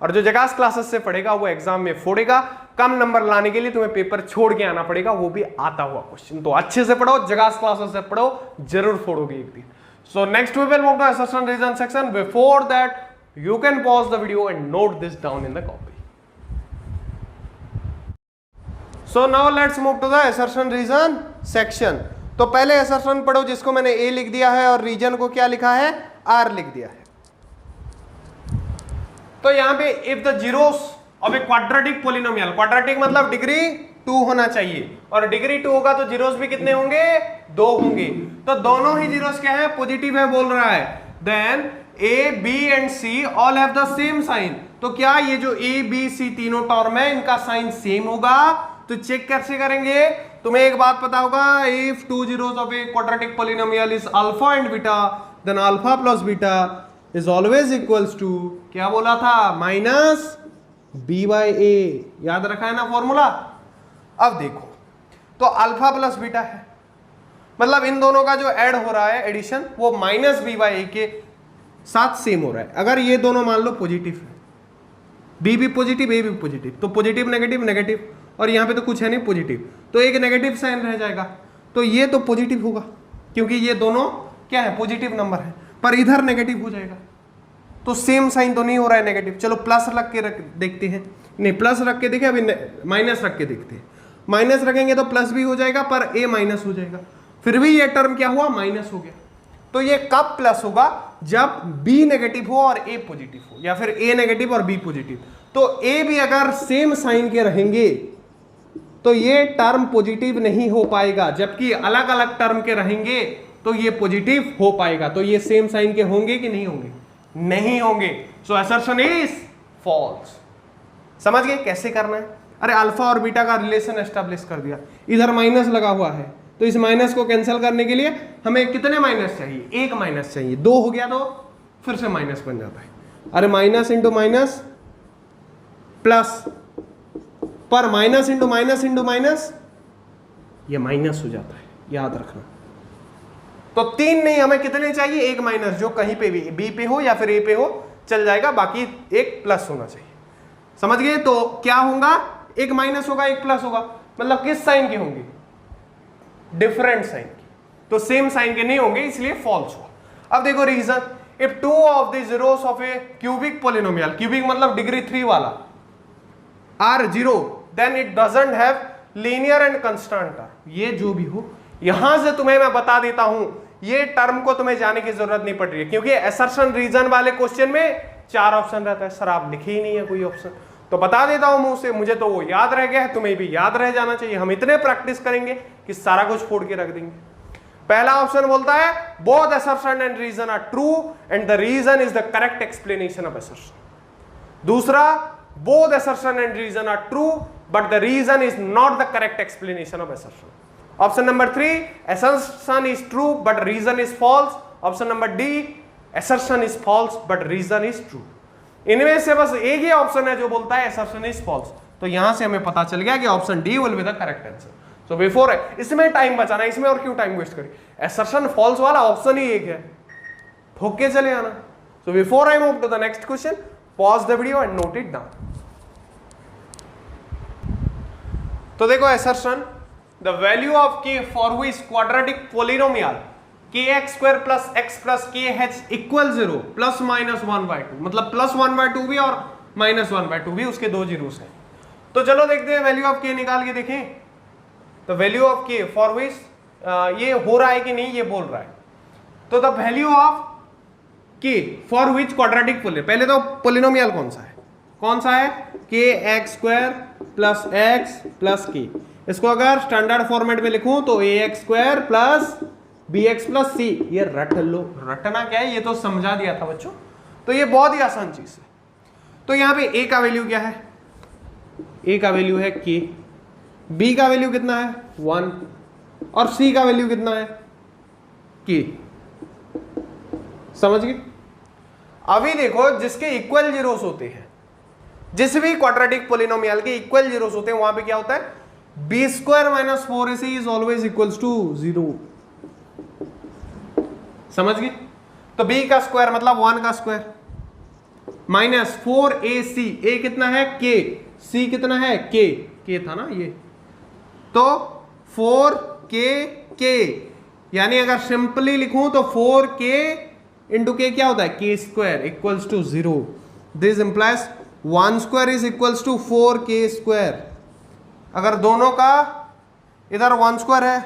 और जो जकास क्लासेस से पढ़ेगा वो एग्जाम में फोड़ेगा, कम नंबर लाने के लिए तुम्हें पेपर छोड़ के आना पड़ेगा, वो भी आता हुआ क्वेश्चन। तो अच्छे से पढ़ो, जगास क्लासेस से पढ़ो, जरूर फोड़ोगे एक दिन। So next we will move to assertion reason section. Before that, you can pause the video and note this down in the copy. So now let's move to the assertion reason section. तो पहले assertion पढ़ो जिसको मैंने A लिख दिया है और reason को क्या लिखा है, R लिख दिया है। तो यहां पे if the zeros of a quadratic polynomial, quadratic मतलब डिग्री 2 होना चाहिए, और डिग्री 2 होगा तो जीरोस भी कितने होंगे, 2 होंगे। तो दोनों ही जीरोस क्या है, पॉजिटिव है बोल रहा है। Then a b and c all have the same sign. तो क्या ये जो ए बी सी तीनों टर्म है इनका साइन सेम होगा? तो चेक कैसे करेंगे, तुम्हें एक बात पता होगा, if two zeros of a quadratic polynomial is alpha and beta, then alpha plus beta is always equals to, क्या बोला था, माइनस बी बाई ए। याद रखा है ना फॉर्मूला। अब देखो, तो अल्फा प्लस बीटा है, मतलब इन दोनों का जो ऐड हो रहा है एडिशन, वो माइनस बी बाई ए के साथ सेम हो रहा है। अगर ये दोनों मान लो पॉजिटिव है, बी भी पॉजिटिव ए भी पॉजिटिव, तो पॉजिटिव नेगेटिव नेगेटिव, और यहाँ पे तो कुछ है नहीं पॉजिटिव, तो एक नेगेटिव साइन रह जाएगा। तो ये तो पॉजिटिव होगा क्योंकि ये दोनों क्या है, पॉजिटिव नंबर है, पर इधर नेगेटिव हो जाएगा, तो सेम साइन तो नहीं हो रहा है नेगेटिव। चलो प्लस रख के देखते हैं, नहीं प्लस रख के देखें, अभी माइनस रख के देखते हैं। माइनस रखेंगे तो प्लस भी हो जाएगा पर ए माइनस हो जाएगा, फिर भी ये टर्म क्या हुआ, माइनस हो गया। तो ये कब प्लस होगा, जब बी नेगेटिव हो और ए पॉजिटिव हो, या फिर ए नेगेटिव और बी पॉजिटिव। तो ए भी अगर सेम साइन के रहेंगे तो ये टर्म पॉजिटिव नहीं हो पाएगा, जबकि अलग अलग टर्म के रहेंगे तो ये पॉजिटिव हो पाएगा। तो ये सेम साइन के होंगे कि नहीं होंगे, नहीं होंगे। सो असर्शन इज फॉल्स। समझ गए कैसे करना है? अरे अल्फा और बीटा का रिलेशन एस्टेब्लिश कर दिया, इधर माइनस लगा हुआ है, तो इस माइनस को कैंसिल करने के लिए हमें कितने माइनस चाहिए, एक माइनस चाहिए। 2 हो गया तो फिर से माइनस बन जाता है। अरे माइनस इंटू माइनस प्लस, पर माइनस इंटू माइनस ये माइनस हो जाता है, याद रखना। तो 3 नहीं, हमें कितने चाहिए, एक माइनस, जो कहीं पे भी बी पे हो या फिर ए पे हो चल जाएगा, बाकी एक प्लस होना चाहिए। समझ गए? तो क्या होगा, एक माइनस होगा एक प्लस होगा, मतलब किस साइन के होंगे, डिफरेंट साइन के, तो सेम साइन के नहीं होंगे, इसलिए फॉल्स हुआ। अब देखो reason, if two of the zeros of a cubic polynomial, cubic मतलब डिग्री 3 वाला, are zero, then it doesn't have linear and constant term. ये जो भी हो, यहां से तुम्हें मैं बता देता हूं, ये टर्म को तुम्हें जाने की जरूरत नहीं पड़ रही है, क्योंकि असर्शन रीजन वाले क्वेश्चन में 4 ऑप्शन रहता है। सर आप लिखे ही नहीं है कोई ऑप्शन, तो बता देता हूं मुंह से, मुझे तो वो याद रह गया है, तुम्हें भी याद रह जाना चाहिए। हम इतने प्रैक्टिस करेंगे कि सारा कुछ फोड़ के रख देंगे। पहला ऑप्शन बोलता है both assertion and reason are true and the reason is the correct explanation of assertion. दूसरा, both assertion and reason are true but the reason is not the correct explanation of assertion. Option number 3, assertion is true but reason is false. Option number D, assertion is false but reason is true. इनमें से बस एक ही option है जो बोलता है assertion is false। तो यहां से हमें पता चल गया कि option D will be the correct answer. So before, इसमें टाइम बचाना, इसमें और क्यों टाइम वेस्ट करें, assertion false वाला ऑप्शन ही एक है, ठोक के चले आना। So before I move to the next question, pause the video and note it down. तो देखो assertion, the value of k for which quadratic polynomial kx square plus x plus kh equal 0 plus minus 1/2, मतलब plus 1/2 भी और minus 1/2 भी, उसके दो zeros हैं। तो चलो देखते हैं वैल्यू ऑफ k निकाल के देखें। तो value of k for which ये हो रहा है कि नहीं ये बोल रहा है। तो the value of k for which quadratic polynomial, पहले तो पोलिनोमियल कौन सा है, kx square plus x plus k। इसको अगर स्टैंडर्ड फॉर्मेट में लिखूं तो ax square plus bx plus c। ये रट लो, रटना क्या है, ये तो समझा दिया था बच्चों, तो ये बहुत ही आसान चीज है। तो यहां पे a का वैल्यू क्या है, a का वैल्यू है k, b का वैल्यू कितना है 1 और c का वैल्यू कितना है k। समझ गए? अभी देखो जिसके इक्वल जीरोस होते हैं, जिस भी क्वाड्रेटिक पॉलिनोमियल के इक्वल जीरोस होते हैं, वहां पे क्या होता है, b square minus 4ac is always equals to 0। समझ गए? तो b का स्क्वायर मतलब 1 का स्क्वायर माइनस 4ac, a कितना है k, c कितना है k था ना ये, तो 4k यानी अगर सिंपली लिखूं तो 4k इंटू k क्या होता है k square equals to 0। This implies 1 square is equals to 4k square. अगर दोनों का इधर 1 स्क्वायर है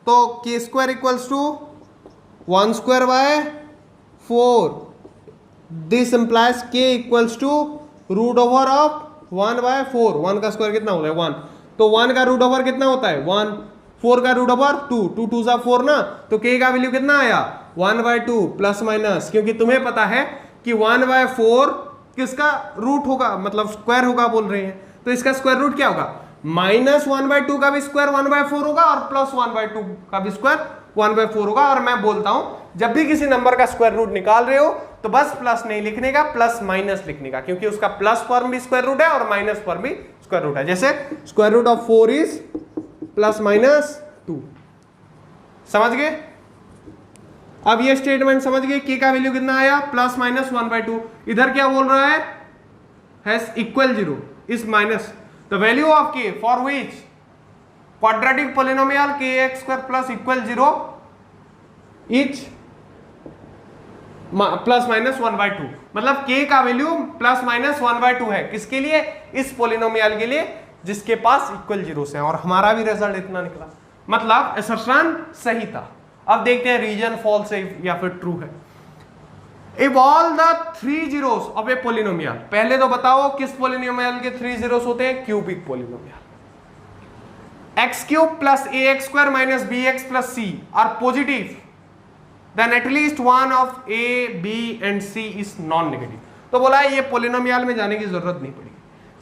तो k square equals to 1 square by 4। This implies k equals to root over of 1 by 4। 1 का स्क्वायर कितना होता है 1, तो 1 का रूट ओवर कितना होता है 1, 4 का रूट ओवर 2, 2 2 सा 4 ना, तो k का वैल्यू कितना आया 1 बाय 2 प्लस माइनस, क्योंकि तुम्हें पता है कि 1 बाय 4 किसका रूट होगा, मतलब स्क्वायर होगा बोल रहे हैं, तो इसका स्क्वायर रूट क्या होगा माइनस 1 बाय 2 का भी स्क्वायर 1 बाय 4 होगा और प्लस 1 बाय 2 का भी स्क्वायर 1 बाय 4 होगा। और मैं बोलता हूं जब भी किसी नंबर का स्क्वायर रूट निकाल रहे हो तो बस प्लस नहीं लिखने का, प्लस माइनस लिखने का, क्योंकि उसका प्लस फॉर्म भी स्क्वायर रूट है और माइनस फॉर्म भी स्क्वायर रूट है। जैसे square root of 4 is plus minus 2। समझ गए? अब ये स्टेटमेंट समझ गए, k का वैल्यू कितना आया प्लस माइनस 1 बाय 2। इधर क्या बोल रहा है has equal 0 is minus the value of k for which quadratic polynomial kx square plus equal 0 is plus minus 1 by 2। मतलब k का वैल्यू प्लस माइनस 1 बाय 2 है किसके लिए, इस पोलिनोमियल के लिए जिसके पास इक्वल 0 है। और हमारा भी रिजल्ट इतना निकला, मतलब असर्शन सही था। अब देखते हैं रीजन फॉल्स है या फिर ट्रू है। If all the 3 zeros of a polynomial, पहले तो बताओ किस पोलिनोमियल के 3 zeros होते हैं, cubic polynomial. x cube plus ax square minus bx plus c are positive, then at least one of a, b and c is non negative. तो बोला है ये पोलिनोमियल में जाने की जरूरत नहीं पड़ी,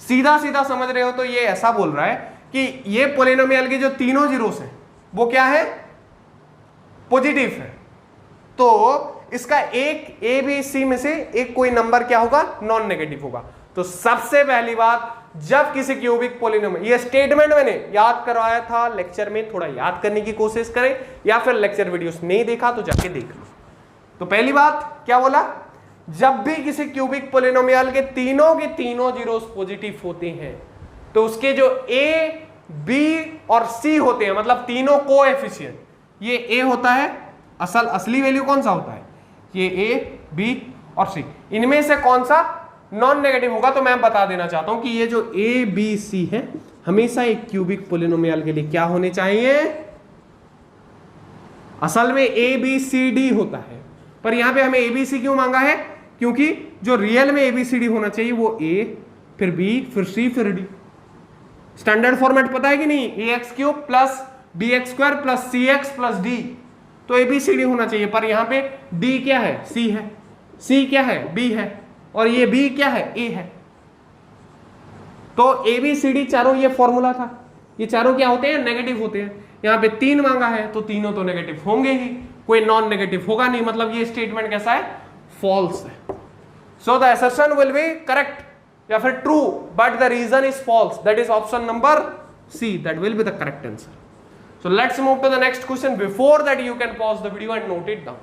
सीधा सीधा समझ रहे हो तो ये ऐसा बोल रहा है कि ये पोलिनोमियल के जो तीनों जीरोस हैं वो क्या है पॉजिटिव है, तो इसका एक ए बी सी में से एक कोई नंबर क्या होगा नॉन नेगेटिव होगा। तो सबसे पहली बात जब किसी क्यूबिक पोलिनोमियल, ये स्टेटमेंट मैंने याद करवाया था लेक्चर में, थोड़ा याद करने की कोशिश करें या फिर लेक्चर वीडियोस नहीं देखा तो जाके देख लो। तो पहली बात क्या बोला, जब भी किसी क्यूबिक पोलिनोमियल के तीनों जीरोस पॉजिटिव होते हैं तो उसके जो ए बी और सी होते हैं, मतलब तीनों कोएफिशिएंट, ये ए होता है, असली वैल्यू कौन सा होता है ये ए बी और सी, इनमें से कौन सा नॉन नेगेटिव होगा। तो मैं बता देना चाहता हूं कि ये जो ए बी सी है हमेशा एक क्यूबिक पोलिनोमियल के लिए क्या होने चाहिए, असल में ए बी सी डी होता है, पर यहां पे हमें ए बी सी क्यों मांगा है, क्योंकि जो रियल में ए बी सी डी होना चाहिए वो ए फिर बी फिर सी फिर डी। स्टैंडर्ड फॉर्मेट पता है कि नहीं, a x cube plus b x square plus c x plus d, तो ए बी सी डी होना चाहिए, पर यहां पे डी क्या है सी है, सी क्या है बी है, और ये बी क्या है ए है। तो ए बी सी डी चारों ये फॉर्मूला था, ये चारों क्या होते हैं नेगेटिव होते हैं। यहां पे 3 मांगा है तो तीनों तो नेगेटिव होंगे ही, कोई नॉन नेगेटिव होगा नहीं, मतलब ये स्टेटमेंट कैसा है फॉल्स है। So the assertion will be correct या फिर true but the reason is false, that is option number C, that will be the correct answer. So let's move to the next question. Before that you can pause the video and note it down.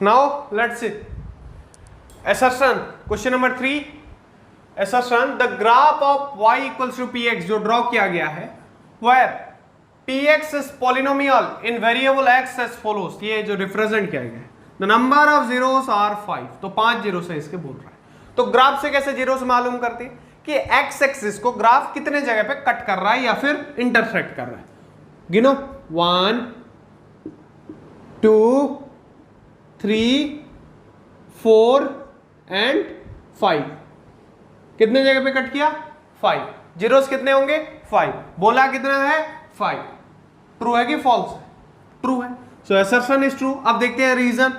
Now let's see assertion, question number 3 assertion, the graph of y equals to px जो draw किया गया है where px is polynomial in variable x as follows, ये जो represent किया गया है the number of zeros are 5, तो 5 जीरोस है इसके बोल रहा है। तो ग्राफ से कैसे जीरोस मालूम करते हैं कि एक्स एक्सिस को ग्राफ कितने जगह पे कट कर रहा है या फिर इंटरसेक्ट कर रहा है, गिनो 1 2 3 4 एंड 5, कितने जगह पे कट किया 5, जीरोस कितने होंगे 5, बोला कितना है 5, ट्रू है कि फॉल्स है, ट्रू है, सो असर्शन इज ट्रू। अब देखते हैं reason,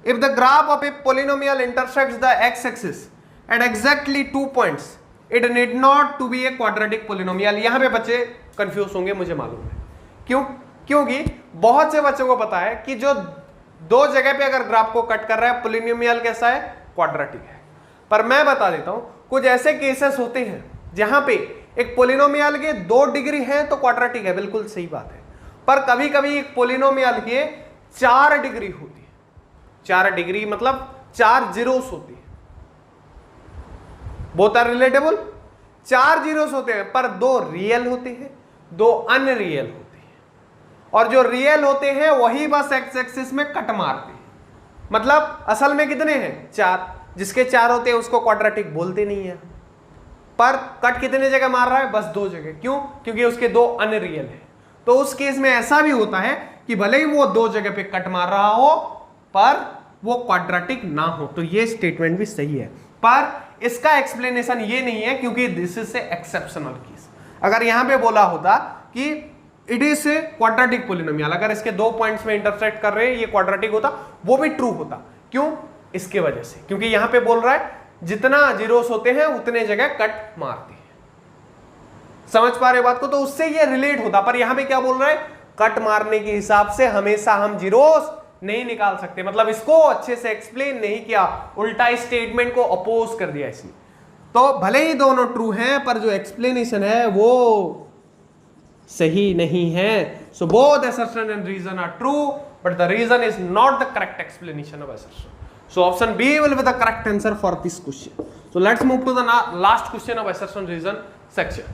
if the graph of a polynomial intersects the x axis at exactly 2 points it need not to be a quadratic polynomial. यहां पे बच्चे कंफ्यूज होंगे मुझे मालूम है, क्यों, क्योंकि बहुत से बच्चों को पता है कि जो दो जगह पे अगर ग्राफ को कट कर रहा है पोलिनोमियल कैसा है क्वाड्रेटिक है, पर मैं बता देता हूं कुछ ऐसे केसेस होते हैं जहां पे एक पोलिनोमियल के 2 डिग्री है तो क्वाड्रेटिक है, बिल्कुल सही बात है, पर कभी कभी एक पोलिनोमियल के 4 डिग्री होती है, 4 डिग्री मतलब 4 जीरोस होती है, बोथ आर रिलेटेबल। 4 जीरोस होते हैं पर 2 रियल होते हैं, 2 अनरियल होते हैं, और जो रियल होते हैं वही बस एक्स एक्सिस में कट मारते हैं। मतलब असल में कितने हैं? 4। जिसके 4 होते हैं उसको क्वाड्रेटिक बोलते नहीं है, पर कट कितने जगह मार रहा है? बस 2 जगह। क्यों? क्योंकि उसके 2 अनरियल है। तो उस केस में ऐसा भी होता है कि भले ही वो 2 जगह पे कट मार रहा हो पर वो क्वाड्रेटिक ना हो। तो ये स्टेटमेंट भी सही है, पर इसका एक्सप्लेनेशन ये नहीं है क्योंकि this is a exceptional case. अगर यहां पे बोला होता कि it is a quadratic polynomial, अगर इसके 2 पॉइंट्स में इंटरसेक्ट कर रहे हैं ये क्वाड्रेटिक होता, वो भी ट्रू होता। क्यों? इसके वजह से, क्योंकि यहां पे बोल रहा है जितना जीरोस होते हैं उतने जगह कट मारते हैं। समझ पा रहे बात को? तो उससे ये रिलेट होता, पर यहां पे क्या बोल रहा है? कट मारने के हिसाब से हमेशा हम जीरोस नहीं निकाल सकते। मतलब इसको अच्छे से एक्सप्लेन नहीं किया, उल्टा इस स्टेटमेंट को अपोज कर दिया इसने। तो भले ही दोनों ट्रू हैं पर जो एक्सप्लेनेशन है वो सही नहीं है। So both assertion and reason are true, but the reason is not the correct explanation of assertion. So option B will be the correct answer for this question. So let's move to the last question of assertion reason section.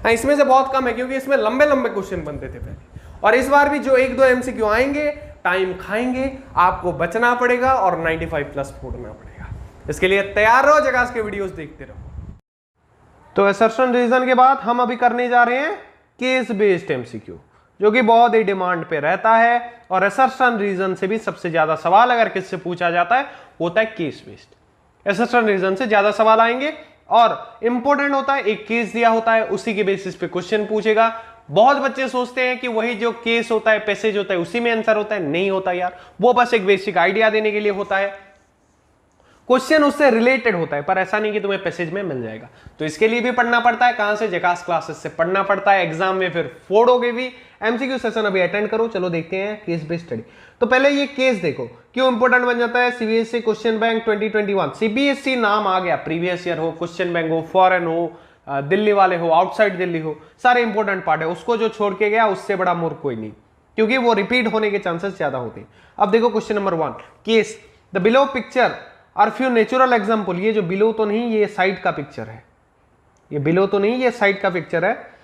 इसमें से बहुत कम है क्योंकि इसमें लंबे लंबे question बनते थे पहले, और इस बार भी जो 1-2 MCQ आएंगे टाइम खाएंगे, आपको बचना पड़ेगा और 95+ फोड़ना पड़ेगा। इसके लिए तैयार रहो, जगह के वीडियोस देखते रहो। तो assertion reason के बाद हम अभी करने जा रहे हैं केस बेस्ड MCQ, जो कि बहुत ही डिमांड पे रहता है। और assertion reason से भी सबसे ज्यादा सवाल अगर किससे पूछा जाता है होता है केस बेस्ड। assertion reason से ज्यादा सवाल आएंगे और इंपॉर्टेंट होता है, एक केस दिया होता है उसी के बेसिस पे क्वेश्चन पूछेगा। बहुत बच्चे सोचते हैं कि वही जो केस होता है, पैसेज होता है, उसी में आंसर होता है। नहीं होता यार, वो बस एक बेसिक आइडिया देने के लिए होता है, क्वेश्चन उससे रिलेटेड होता है, पर ऐसा नहीं कि तुम्हें पैसेज में मिल जाएगा। तो इसके लिए भी पढ़ना पड़ता है। कहां से? जकास क्लासेस से पढ़ना पड़ता है। एग्जाम में फिर फोड़ोगे भी। MCQ सेशन अभी अटेंड करो। चलो देखते हैं केस बेस्ड स्टडी। तो पहले ये केस देखो क्यों इंपॉर्टेंट बन जाता है। CBSE क्वेश्चन बैंक 2021, CBSE नाम आ गया, प्रीवियस ईयर हो, क्वेश्चन बैंक हो, फॉरेन हो, दिल्ली वाले हो, आउटसाइड दिल्ली हो, सारे इंपॉर्टेंट पार्ट है। उसको जो छोड़ के गया उससे बड़ा मूर्ख कोई नहीं, क्योंकि वो रिपीट होने के चांसेस ज्यादा होते हैं। अब देखो question number 1, case the below picture are few natural example. ये जो बिलो तो नहीं, ये साइड का पिक्चर है, ये बिलो तो नहीं, ये साइड का पिक्चर है।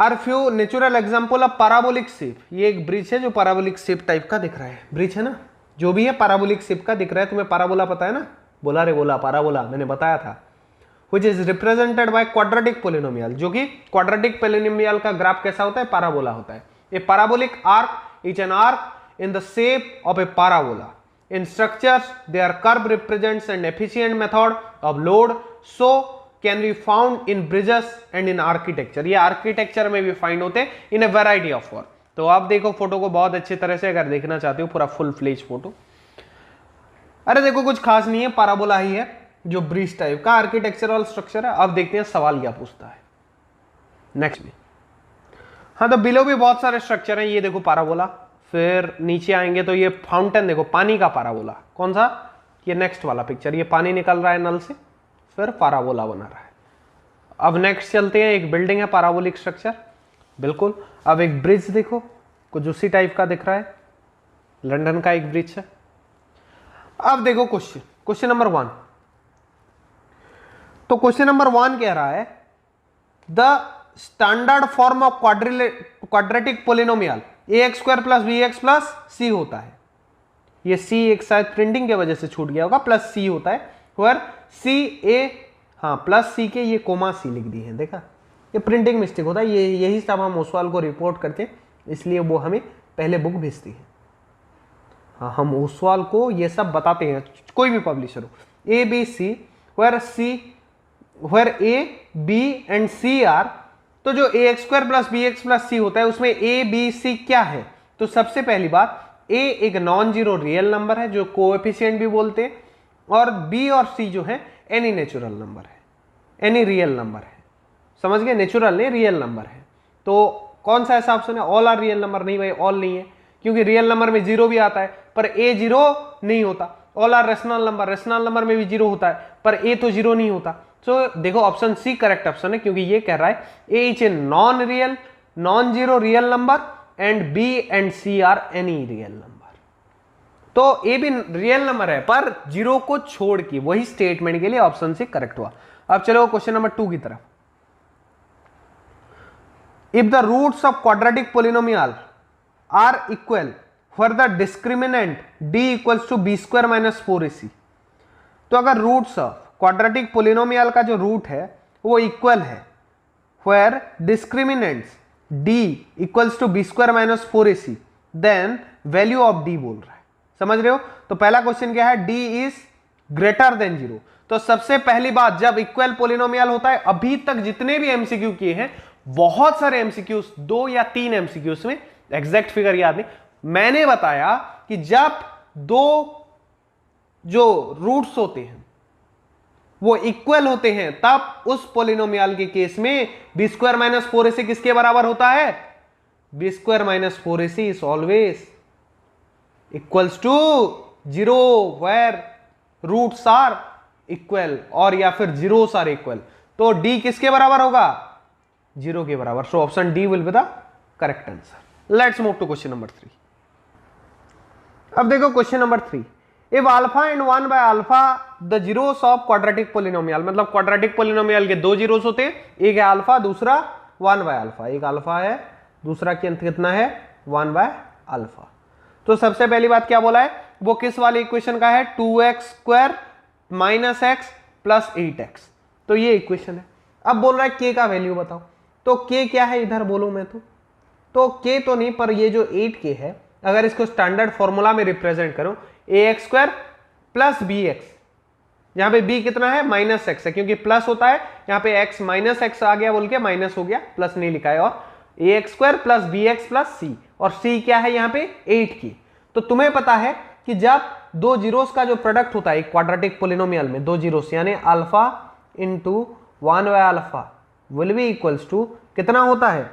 Are few natural example of parabolic shape. ये एक ब्रिज है जो पैराबोलिक शेप टाइप का दिख रहा है। ब्रिज है ना, जो भी है पैराबोलिक शेप का दिख रहा है। तुम्हें पैराबोला पता है ना? बोला रे बोला, पैराबोला मैंने बताया था। which is represented by quadratic polynomial, जो कि quadratic polynomial का ग्राफ कैसा होता है? पैराबोला होता है। A parabolic arc is an arc in the shape of a parabola. In structures, their curve represents an efficient method of load, so can be found in bridges and in architecture. ये architecture में भी find होते हैं in a variety of form. तो आप देखो photo को बहुत अच्छी तरह से, अगर देखना चाहते हो पूरा फुल फ्लेज फोटो। अरे देखो कुछ खास नहीं है, पैराबोला ही है जो ब्रिज टाइप का आर्किटेक्चरल स्ट्रक्चर है। अब देखते हैं सवाल क्या पूछता है नेक्स्ट में। हाँ, तो बिलो भी बहुत सारे स्ट्रक्चर हैं। ये देखो पैराबोला, फिर नीचे आएंगे तो ये फाउंटेन देखो, पानी का पैराबोला। कौन सा? ये नेक्स्ट वाला पिक्चर, ये पानी निकल रहा है नल से, फिर पैराबोला बना रहा है। अब नेक्स्ट चलते हैं, एक बिल्डिंग है पैराबोलिक स्ट्रक्चर, बिल्कुल। अब एक ब्रिज देखो, कुछ उसी टाइप का दिख रहा है, लंदन का एक ब्रिज है। अब देखो क्वेश्चन नंबर 1। तो क्वेश्चन नंबर 1 कह रहा है the standard form of quadratic polynomial ax² + bx + c होता है। ये c एक शायद प्रिंटिंग के वजह से छूट गया होगा, प्लस c होता है। और c a, हाँ प्लस c के ये कोमा c लिख दी है, देखा? ये प्रिंटिंग मिस्टेक होता है। ये यही सब हम ओसवाल को रिपोर्ट करते हैं, इसलिए वो हमें पहले बुक भेजती है। हाँ, हम ओसवाल को ये सब बताते हैं, कोई भी पब्लिशर हो। a b c where a b and c are, तो जो ax² + bx + c होता है उसमें a b c क्या है? तो सबसे पहली बात, a एक नॉन जीरो रियल नंबर है जो कोएफिशिएंट भी बोलते हैं, और b और c जो है एनी नेचुरल नंबर है, एनी रियल नंबर है। समझ गए? नेचुरल नहीं, रियल नंबर है। तो कौन सा ऐसा ऑप्शन है? All are real number. नहीं भाई, ऑल नहीं है, क्योंकि रियल नंबर में जीरो भी आता है पर a जीरो नहीं होता। All are rational number, rational number में भी जीरो होता है पर a तो जीरो नहीं होता। तो देखो ऑप्शन सी करेक्ट ऑप्शन है, क्योंकि ये कह रहा है a is a non real, non zero real number and b and c are any real number. तो ए भी रियल नंबर है पर जीरो को छोड़ के, वही स्टेटमेंट के लिए ऑप्शन सी करेक्ट हुआ। अब चलो क्वेश्चन नंबर 2 की तरफ। If the roots of quadratic polynomial are equal for the discriminant d equals to b square minus 4ac, तो अगर रूट्स ऑफ क्वाड्रेटिक पोलिनोमियल का जो रूट है वो इक्वल है where discriminants d equals to b square minus 4ac, then value of d बोल रहा है, समझ रहे हो। तो पहला क्वेश्चन क्या है, d is greater than 0। तो सबसे पहली बात, जब इक्वल पोलिनोमियल होता है, अभी तक जितने भी एमसीक्यू किए हैं, बहुत सारे एमसीक्यूज, 2 या 3 एमसीक्यूज में, एग्जैक्ट फिगर याद नहीं, मैंने बताया कि जब दो जो रूट्स होते हैं वो इक्वल होते हैं, तब उस पोलिनोमियल के केस में बी स्क्वायर माइनस 4ac किसके बराबर होता है, b square minus 4ac is always equals to 0 where roots are equal, और या फिर जीरोस आर इक्वल। तो d किसके बराबर होगा, 0 के बराबर। So option D will be the correct answer. Let's move to question number 3। अब देखो question number 3, if alpha and 1 by alpha the zeros of quadratic polynomial, मतलब क्वाड्रेटिक पोलिनोमियल के 2 जीरोस होते हैं, एक है अल्फा, दूसरा 1 बाय अल्फा, एक अल्फा है, दूसरा के अंत कितना है 1 बाय अल्फा। तो सबसे पहली बात क्या बोला है, वो किस वाले इक्वेशन का है, 2x square minus x plus 8x। तो ये इक्वेशन है। अब बोल रहा है k का वैल्यू बताओ, तो k क्या है इधर बोलो मैं तो k तो नहीं, पर ये जो 8k है, अगर इसको स्टैंडर्ड फॉर्मूला में रिप्रेजेंट करो, ax स्क्वायर प्लस bx, यहां पे b कितना है माइनस एक्स है, क्योंकि प्लस होता है, यहां पे x माइनस एक्स आ गया बोल के माइनस हो गया, प्लस नहीं लिखा है, और ax square plus bx plus c, और c क्या है यहाँ पे 8k। तो तुम्हें पता है कि जब दो जीरोस का जो प्रोडक्ट होता है क्वाड्रेटिक पोलिनोमियल में, दो जीरोस यानी alpha into 1 by alpha will be equals to कितना होता है,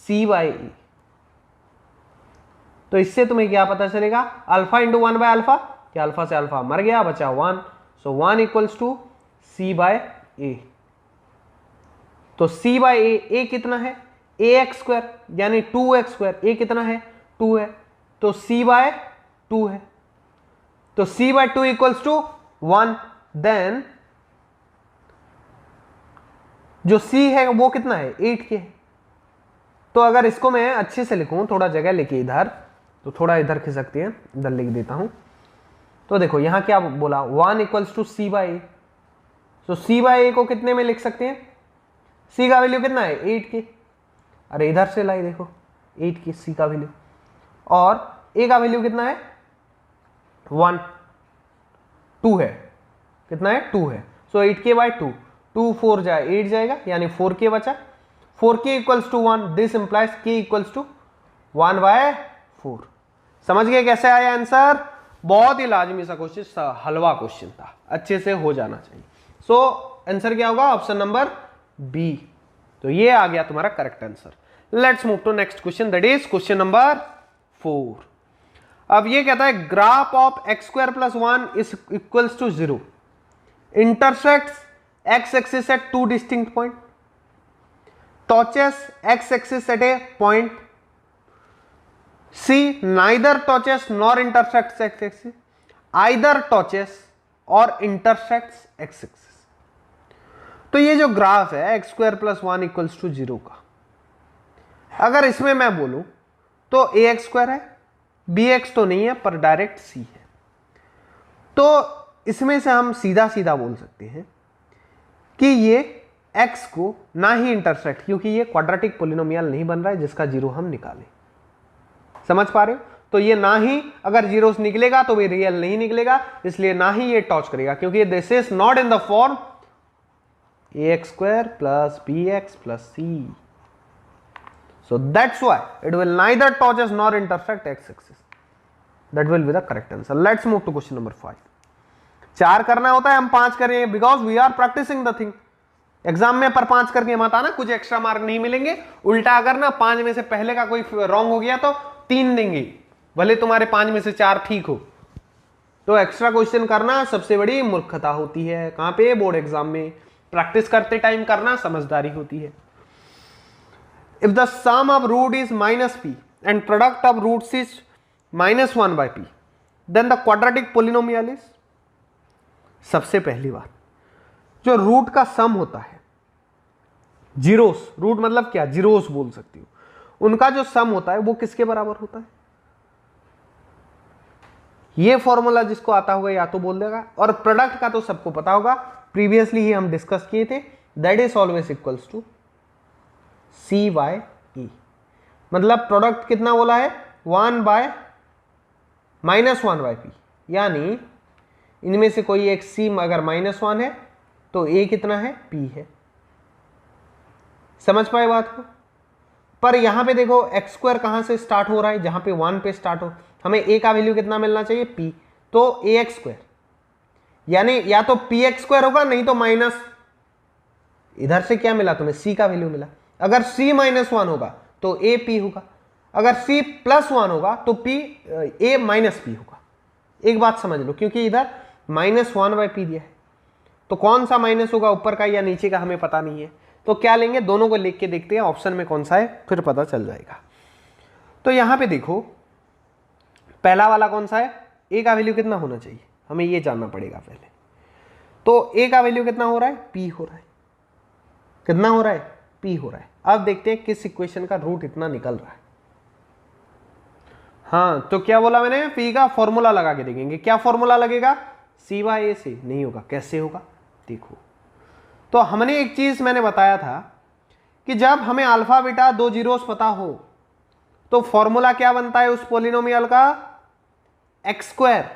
c बाई e। तो इससे तुम्हें क्या पता चलेगा, अल्फा इंटू 1 बाय अल्फा, क्या अल्फा से अल्फा मर गया, बचा 1, सो 1 इक्वल्स टू c बाय ए। तो c बाय ए कितना है, ax स्क्वायर यानी 2x स्क्वायर, a कितना है 2 है, तो c बाय 2 है, तो c by 2 equals to 1। Then जो c है वो कितना है 8k है। तो अगर इसको मैं अच्छे से लिखूं, थोड़ा जगह लेके इधर, तो थोड़ा इधर खिसकती है, इधर लिख देता हूं। तो देखो यहां क्या बोला, 1 इक्वल्स टू c बाय ए। तो c बाय ए को कितने में लिख सकते हैं, c का वैल्यू कितना है 8k, अरे इधर से लाई देखो 8k c का वैल्यू, और a का वैल्यू कितना है 1, 2 है, कितना है 2 है, सो 8k बाय 2, 2 4 जाए 8 जाएगा, यानी 4k बचा, 4k equals to 1, this implies k equals to 1 by 4। समझ गए कैसे आया आंसर, बहुत ही लाजमी सा क्वेश्चन, हलवा क्वेश्चन था, अच्छे से हो जाना चाहिए। सो आंसर क्या होगा, ऑप्शन नंबर बी। तो ये आ गया तुम्हारा correct answer. Let's move to next question, that is question number 4। अब ये कहता है graph of x square plus 1 is equals to 0 intersects x axis at 2 distinct point, touches x axis at a point C, neither touches nor intersects x axis, either touches or intersects x axis। तो ये जो graph है x square plus 1 equals to 0 का, अगर इसमें मैं बोलूं तो ए एक्स स्क्वायर है, बी एक्स तो नहीं है पर डायरेक्ट सी है, तो इसमें से हम सीधा सीधा बोल सकते हैं कि ये x को ना ही इंटरसेक्ट, क्योंकि ये क्वाड्रेटिक पोलिनोमियल नहीं बन रहा है जिसका जीरो हम निकालें, समझ पा रहे हो। तो ये ना ही अगर जीरोस निकलेगा तो भी रियल नहीं निकलेगा, इसलिए ना ही ये टच करेगा, क्योंकि this is not in the form a x square plus b x plus c, so that's why it will neither touches nor intersect x axis, that will be the correct answer. Let's move to question number 5। 4 करना होता है, हम 5 करें because we are practising the thing. Exam में पर 5 करके मत आना, कुछ एक्स्ट्रा मार्क नहीं मिलेंगे, उल्टा अगर ना 5 में से पहले का कोई रॉन्ग हो गया तो 3 देंगे, भले तुम्हारे 5 में से 4 ठीक हो। तो एक्स्ट्रा क्वेश्चन करना सबसे बड़ी मूर्खता होती है, कहां पे, बोर्ड एग्जाम में। प्रैक्टिस करते टाइम करना समझदारी होती है। If the sum of root is -p and product of roots is -1/p, then the quadratic polynomial is, सबसे पहली बात जो रूट का सम होता है, जीरोस, रूट मतलब क्या, जीरोस बोल सकती हूं, उनका जो सम होता है वो किसके बराबर होता है? ये फॉर्मूला जिसको आता होगा या तो बोल देगा, और प्रोडक्ट का तो सबको पता होगा, प्रीवियसली ही हम डिस्कस किए थे, that is always equals to c by e. मतलब प्रोडक्ट कितना बोला है, 1 बाय -1 बाय पी, यानी इनमें से कोई एक सी अगर -1 है तो ए कितना है, पी है। समझ पाए बात को? पर यहां पे देखो एक्स स्क्वायर कहां से स्टार्ट हो रहा है, जहां पे 1 पे स्टार्ट हो, हमें ए का वैल्यू कितना मिलना चाहिए, पी, तो ए एक्स स्क्वायर, यानी या तो पी एक्स स्क्वायर होगा, नहीं तो माइनस, इधर से क्या मिला तुम्हें, सी का वैल्यू मिला। अगर सी -1 होगा तो ए पी होगा, अगर सी +1 होगा तो पी ए माइनस पी होगा। एक बात समझ लो, क्योंकि इधर -1 बाय पी दिया है, तो कौन सा माइनस होगा, ऊपर का या नीचे का, हमें पता नहीं है। तो क्या लेंगे, दोनों को लिख के देखते हैं ऑप्शन में कौन सा है, फिर पता चल जाएगा। तो यहां पे देखो पहला वाला कौन सा है, ए का वैल्यू कितना होना चाहिए, हमें ये जानना पड़ेगा पहले। तो ए का वैल्यू कितना हो रहा है, पी हो रहा है, कितना हो रहा है, पी हो रहा है। अब देखते हैं किस इक्वेशन का रूट इतना निकल रहा है। हाँ, तो क्या बोला मैंने, पी का फॉर्मूला लगा के देखेंगे। क्या फॉर्मूला लगेगा, सी बाय ए से नहीं होगा, कैसे होगा देखो। तो हमने एक चीज मैंने बताया था कि जब हमें अल्फा बीटा दो जीरोस पता हो तो फॉर्मूला क्या बनता है उस पोलिनोमियल का, x square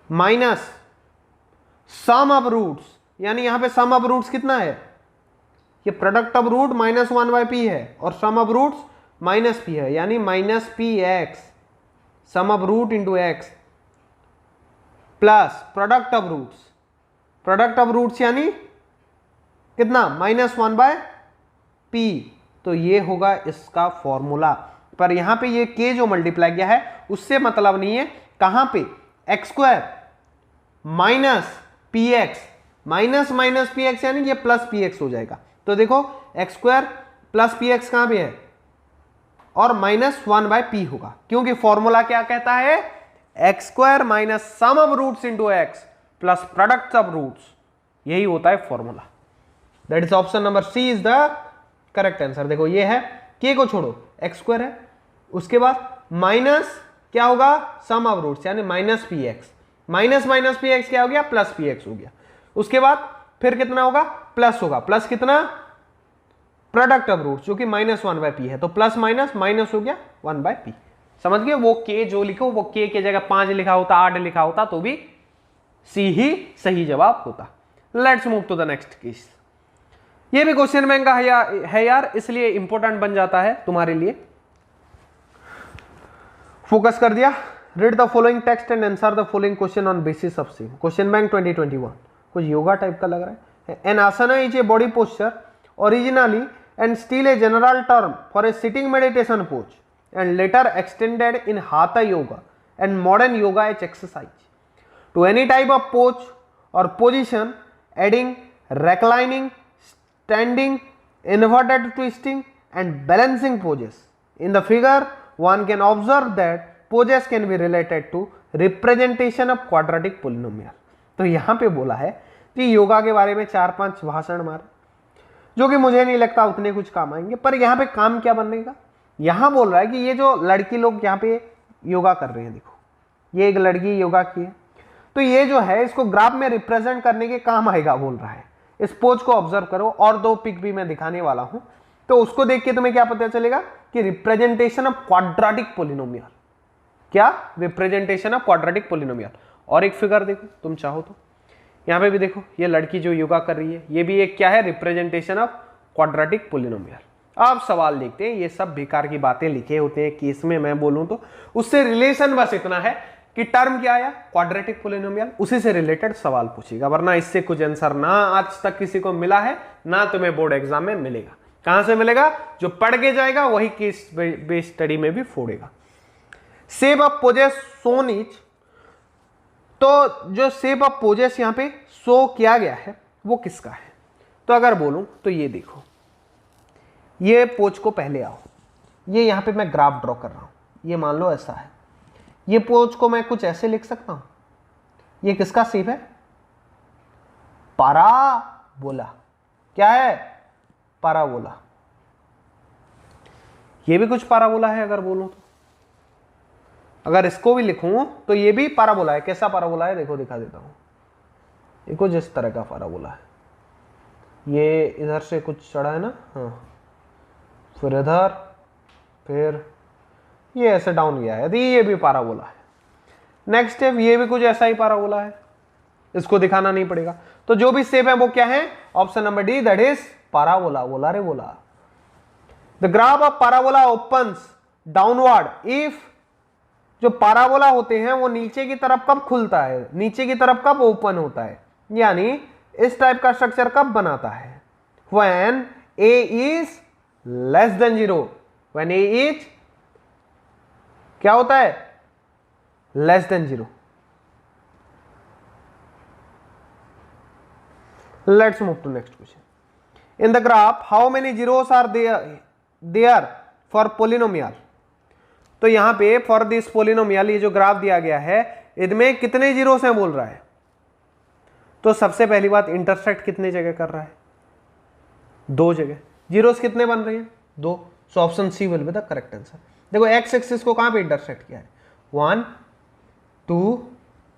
minus sum of roots, यानी यहां पे सम ऑफ रूट्स कितना है, ये product of root -1 by p है और सम ऑफ रूट्स -p है, यानी -px, sum of root into x plus product of roots, product of roots यानी कितना, -1 बाय पी, तो ये होगा इसका फॉर्मूला। पर यहां पे ये k जो मल्टीप्लाई किया है उससे मतलब नहीं है, कहां पे, x square minus P x, minus P x यानी ये प्लस पी एक्स हो जाएगा। तो देखो x square plus P x कहां पे है, और -1 बाय पी होगा, क्योंकि फॉर्मूला क्या कहता है, x square minus sum of roots into x plus product of roots, यही होता है formula. That is option number C is the correct answer. देखो ये है, के को छोड़ो, एक्स स्क्वायर है, उसके बाद माइनस क्या होगा, सम ऑफ रूट्स यानी -px, माइनस px क्या हो गया, +px हो गया। उसके बाद फिर कितना होगा, प्लस होगा, प्लस कितना, प्रोडक्ट ऑफ रूट्स जो कि -1 बाय पी है, तो प्लस माइनस हो गया 1 बाय पी। समझ गए, वो के जो लिखो, वो के की जगह 5 लिखा होता, 8 लिखा होता तो भी सी ही सही जवाब होता। Let's move to the next case. ये भी क्वेश्चन बैंक का है यार, इसलिए इंपॉर्टेंट बन जाता है तुम्हारे लिए। फोकस कर दिया। Read the following text and answer the following question on basis of same. Question bank 2021, कुछ योगा टाइप का लग रहा है। An asana is a body posture originally and still a general term for a sitting meditation pose and later extended in hatha yoga and modern yoga as exercise to any type of pose or position, adding reclining, standing, inverted twisting and balancing poses. In the figure one can observe that poses can be related to representation of quadratic polynomial. तो यहाँ पे बोला है कि योगा के बारे में 4-5 भाषण मारे, जो कि मुझे नहीं लगता उतने कुछ काम आएंगे। पर यहाँ पे काम क्या बनेगा, यहाँ बोल रहा है कि ये जो लड़की लोग यहाँ पे योगा कर रहे हैं, देखो ये एक लड़की योगा की है, तो ये जो है इसको ग्राफ में रिप्रेजेंट करने के काम आएगा बोल रहा है। इस पोज को ऑब्जर्व करो, और 2 पिक भी मैं दिखाने वाला हूं, तो उसको देख के तुम्हें क्या पता चलेगा कि रिप्रेजेंटेशन ऑफ क्वाड्रेटिक पोलिनोमियल, क्या रिप्रेजेंटेशन ऑफ क्वाड्रेटिक पोलिनोमियल। और एक फिगर देखो तुम चाहो तो, यहाँ पे भी देखो ये लड़की जो योगा कर रही है, ये भी एक क्या है, रिप्रेजेंटेशन ऑफ क्वाड्रेटिक पोलिनोमियल। अब सवाल देखते हैं, ये सब बेकार की बातें लिखे होते हैं केस में, मैं बोलूं तो उससे रिलेशन बस इतना है कि टर्म क्या आया, क्वाड्रेटिक पोलिनोमियल, उसी से रिलेटेड सवाल पूछेगा, वरना इससे कुछ आंसर ना आज तक किसी को मिला है, ना तुम्हें बोर्ड एग्जाम में मिलेगा। कहां से मिलेगा, जो पढ़ के जाएगा वही केस बेस्ड स्टडी में भी फोड़ेगा। शेप ऑफ पोजेस सोन इज, तो जो शेप ऑफ पोजेस यहां पे शो किया गया है वो किसका है, तो अगर बोलूं तो ये देखो, ये पोज को पहले आओ, ये यहां पे मैं ग्राफ ड्रॉ कर रहा हूं, ये मान लो ऐसा है, ये पोज को मैं कुछ ऐसे लिख सकता हूं, ये किसका शेप है? पाराबोला। क्या है? पाराबोला। ये भी कुछ पाराबोला है अगर बोलूं तो। अगर इसको भी लिखूं तो ये भी पाराबोला है। कैसा पाराबोला है देखो, दिखा देता हूं। ये कुछ इस तरह का पाराबोला है। ये इधर से कुछ चढ़ा है ना, हाँ, फिर इधर, फिर ये ऐसे डाउन गया है, यदि ये भी पाराबोला है। नेक्स्ट स्टेप, ये भी कुछ ऐसा ही पाराबोला है, इसको दिखाना नहीं पड़ेगा। तो जो भी शेप है वो क्या है? Option number D, that is parabola. बोला रे बोला। The graph of parabola opens downward if, जो पाराबोला होते हैं वो नीचे की तरफ कब खुलता है, नीचे की तरफ कब ओपन होता है, यानी इस टाइप का स्ट्रक्चर कब बनाता है? when a is less than 0, when a is क्या होता है? less than 0. Let's move to next question. In the graph, how many zeros are there for polynomial? तो यहां पे फॉर दिस पोलिनोमियल, ये जो ग्राफ दिया गया है इनमें कितने जीरोस हैं बोल रहा है। तो सबसे पहली बात, इंटरसेक्ट कितने जगह कर रहा है? 2 जगह। जीरोस कितने बन रहे हैं? 2। So option C will be the correct answer. देखो एक्स एक्सिस को कहां पे इंटरसेक्ट किया है? 1 2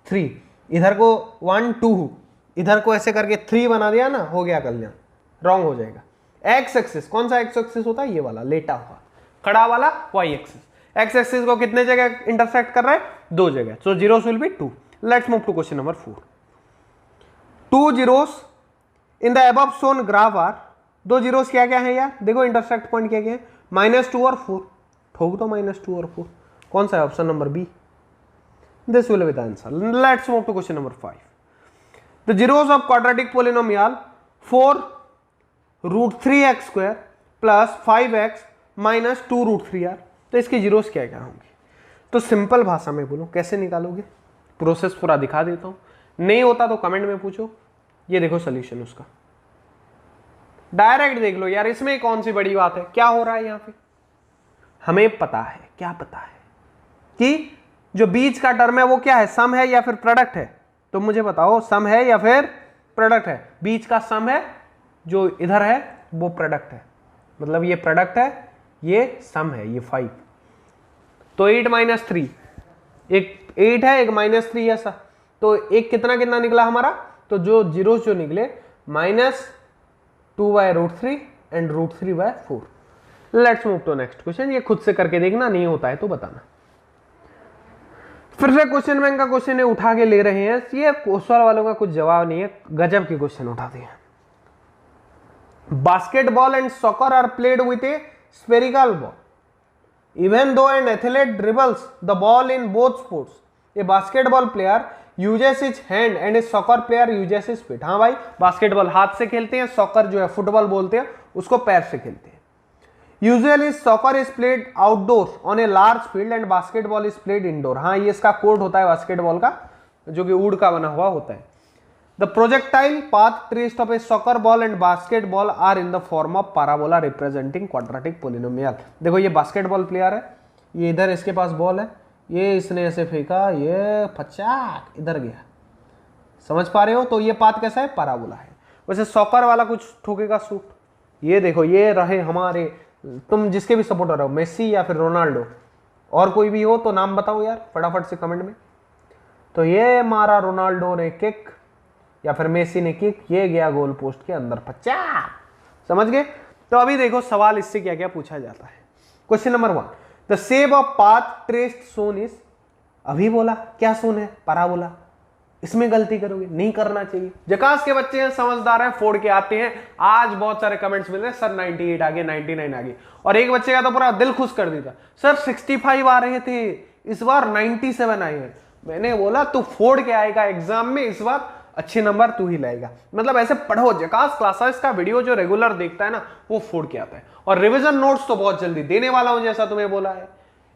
3। इधर को 1 2, इधर को ऐसे करके 3 बना दिया ना, हो गया कल्याण। रॉन्ग हो जाएगा। एक्स एक्सिस, कौन सा एक्स एक्सिस होता है? ये वाला लेटा हुआ खड़ा वाला वाई एक्सिस। एक्स एक्सिस को कितने जगह इंटरसेक्ट कर रहा है? 2 जगह। So zeros will be 2। Let's move to question number 4। 2 zeros in the above shown graph are, 2 zeros क्या क्या है यार? देखो इंटरसेक्ट पॉइंट क्या क्या है? -2 और 4। ठोक दो -2 और 4। कौन सा है? Option number B. This will be the answer. Let's move to question number 5। The zeros of quadratic polynomial 4 √3x² plus 5x minus 2 √3r। तो इसके जीरोस क्या क्या होंगे? तो सिंपल भाषा में बोलो, कैसे निकालोगे? प्रोसेस पूरा दिखा देता हूं, नहीं होता तो कमेंट में पूछो। ये देखो सोल्यूशन उसका, डायरेक्ट देख लो यार। इसमें कौन सी बड़ी बात है? क्या हो रहा है यहां पे? हमें पता है, क्या पता है कि जो बीच का टर्म है वो क्या है? सम है या फिर प्रोडक्ट है? तो मुझे बताओ, सम है या फिर प्रोडक्ट है? बीच का सम है, जो इधर है वो प्रोडक्ट है, मतलब ये प्रोडक्ट है, ये सम है, ये 5। तो 8 - 3, एक 8 है, एक -3 ऐसा, तो एक कितना कितना निकला हमारा? तो जो जीरो जो निकले -2/√3 and √3/4। Let's move to next question. ये खुद से करके देखना, नहीं होता है तो बताना। फिर से क्वेश्चन बैंक का क्वेश्चन है, उठा के ले रहे हैं। ये क्वेश्चन वालों का कुछ जवाब नहीं है, गजब के क्वेश्चन उठाते हैं। Basketball and soccer are played with a spherical ball. Even though an athlete dribbles the ball in both sports, a basketball player uses his hand and a soccer player uses his feet. हाँ भाई, basketball हाथ से खेलते हैं, soccer जो है football बोलते हैं उसको पैर से खेलते हैं। Usually soccer is played outdoors on a large field and basketball is played indoor. हाँ, ये इसका कोड होता है बास्केटबॉल का, जो कि वुड का बना हुआ होता है। The projectile path traced of a soccer ball and basketball are in the form of parabola representing quadratic polynomial. देखो ये बास्केटबॉल प्लेयर है, ये इधर इसके पास बॉल है, ये इसने ऐसे फेंका, ये फचाक इधर गया। समझ पा रहे हो? तो ये पाथ कैसा है? parabola है। वैसे सॉकर वाला कुछ ठोकेगा शूट। ये देखो, ये रहे हमारे, तुम जिसके भी सपोर्टर हो, मेसी या फिर रोनाल्डो, और कोई भी हो तो नाम बताओ यार फटाफट से कमेंट में। तो ये मारा रोनाल्डो ने किक या फिर मेसी ने किक, ये गया गोल पोस्ट के अंदर, 50। समझ गए? तो अभी देखो सवाल इससे क्या क्या पूछा जाता है। Question number 1, the shape of path traced shown is. अभी बोला क्या सोन है? parabola। इसमें गलती करोगे, नहीं करना चाहिए। जकास के बच्चे हैं, समझदार हैं, फोड़ के आते हैं। आज बहुत सारे कमेंट्स मिल रहे हैं, सर 98 आ गए, 99 आ गए, और एक बच्चे का तो पूरा दिल खुश कर दिया, सर 65 आ रहे थे, इस बार 97 आए हैं। मैंने बोला तू फोड़ के आएगा एग्जाम में, इस बार अच्छे नंबर तू ही लाएगा। मतलब ऐसे पढ़ो, जकास क्लासेस का वीडियो जो रेगुलर देखता है ना, वो फोड़ के आता है। और रिवीजन नोट्स तो बहुत जल्दी देने वाला हूं, जैसा तुम्हें बोला है,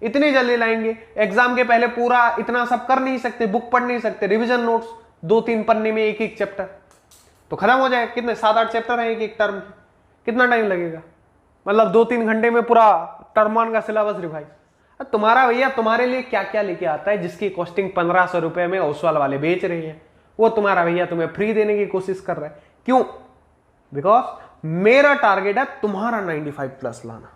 इतनी जल्दी लाएंगे। एग्जाम के पहले पूरा इतना सब कर नहीं सकते, बुक पढ़ नहीं सकते। रिवीजन नोट्स 2-3 पन्ने में एक चैप्टर तो खत्म हो जाएगा। कितने 7-8 चैप्टर है एक टर्म, कितना टाइम लगेगा? मतलब 2-3 घंटे में पूरा टर्म 1 का सिलेबस रिवाइज। तुम्हारा भैया तुम्हारे लिए क्या क्या लेके आता है, जिसकी कॉस्टिंग 1500 रुपए में ओसवाल वाले बेच रहे हैं, वो तुम्हारा भैया तुम्हें फ्री देने की कोशिश कर रहा है। क्यों? बिकॉज मेरा टारगेट है तुम्हारा 95 प्लस लाना।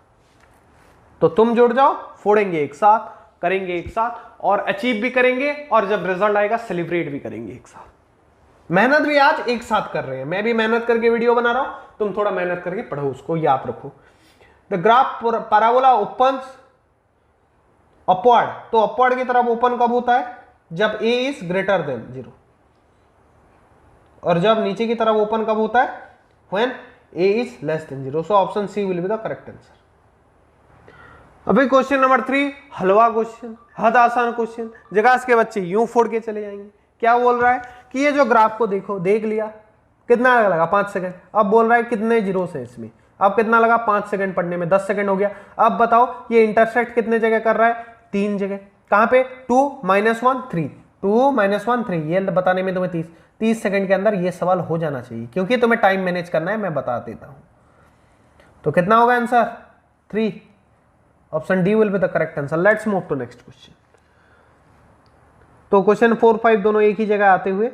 तो तुम जुड़ जाओ, फोड़ेंगे एक साथ, करेंगे एक साथ और अचीव भी करेंगे, और जब रिजल्ट आएगा सेलिब्रेट भी करेंगे एक साथ। मेहनत भी आज एक साथ कर रहे हैं, मैं भी मेहनत करके वीडियो बना रहा हूं, तुम थोड़ा मेहनत करके पढ़ो, उसको याद रखो। The graph parabola opens upward, तो अपवर्ड की तरफ ओपन कब होता है? जब a इज ग्रेटर देन 0, और जब नीचे की तरफ ओपन कब होता है? When a is less than 0। So option C will be the correct answer. अभी क्वेश्चन नंबर 3, हलवा क्वेश्चन, हद आसान क्वेश्चन, जगास के बच्चे यूं फोड़ के चले जाएंगे। क्या बोल रहा है कि ये जो ग्राफ को देखो, देख लिया, कितना लगा? 5 सेकंड। अब बोल रहा है कितने जीरोस हैं इसमें, अब कितना लगा? 5 सेकंड पढ़ने में 10 सेकंड हो गया। अब बताओ ये इंटरसेक्ट कितने जगह कर रहा है? 3 जगह। कहां पे? 2 -1 3, 2 -1 3, ये बताने में तुम्हें 30 सेकंड के अंदर ये सवाल हो जाना चाहिए, क्योंकि तुम्हें टाइम मैनेज करना है, मैं बता देता हूं। तो कितना होगा answer? 3। Option D will be the correct answer. Let's move to next question. तो क्वेश्चन 4, 5 दोनों एक ही जगह आते हुए,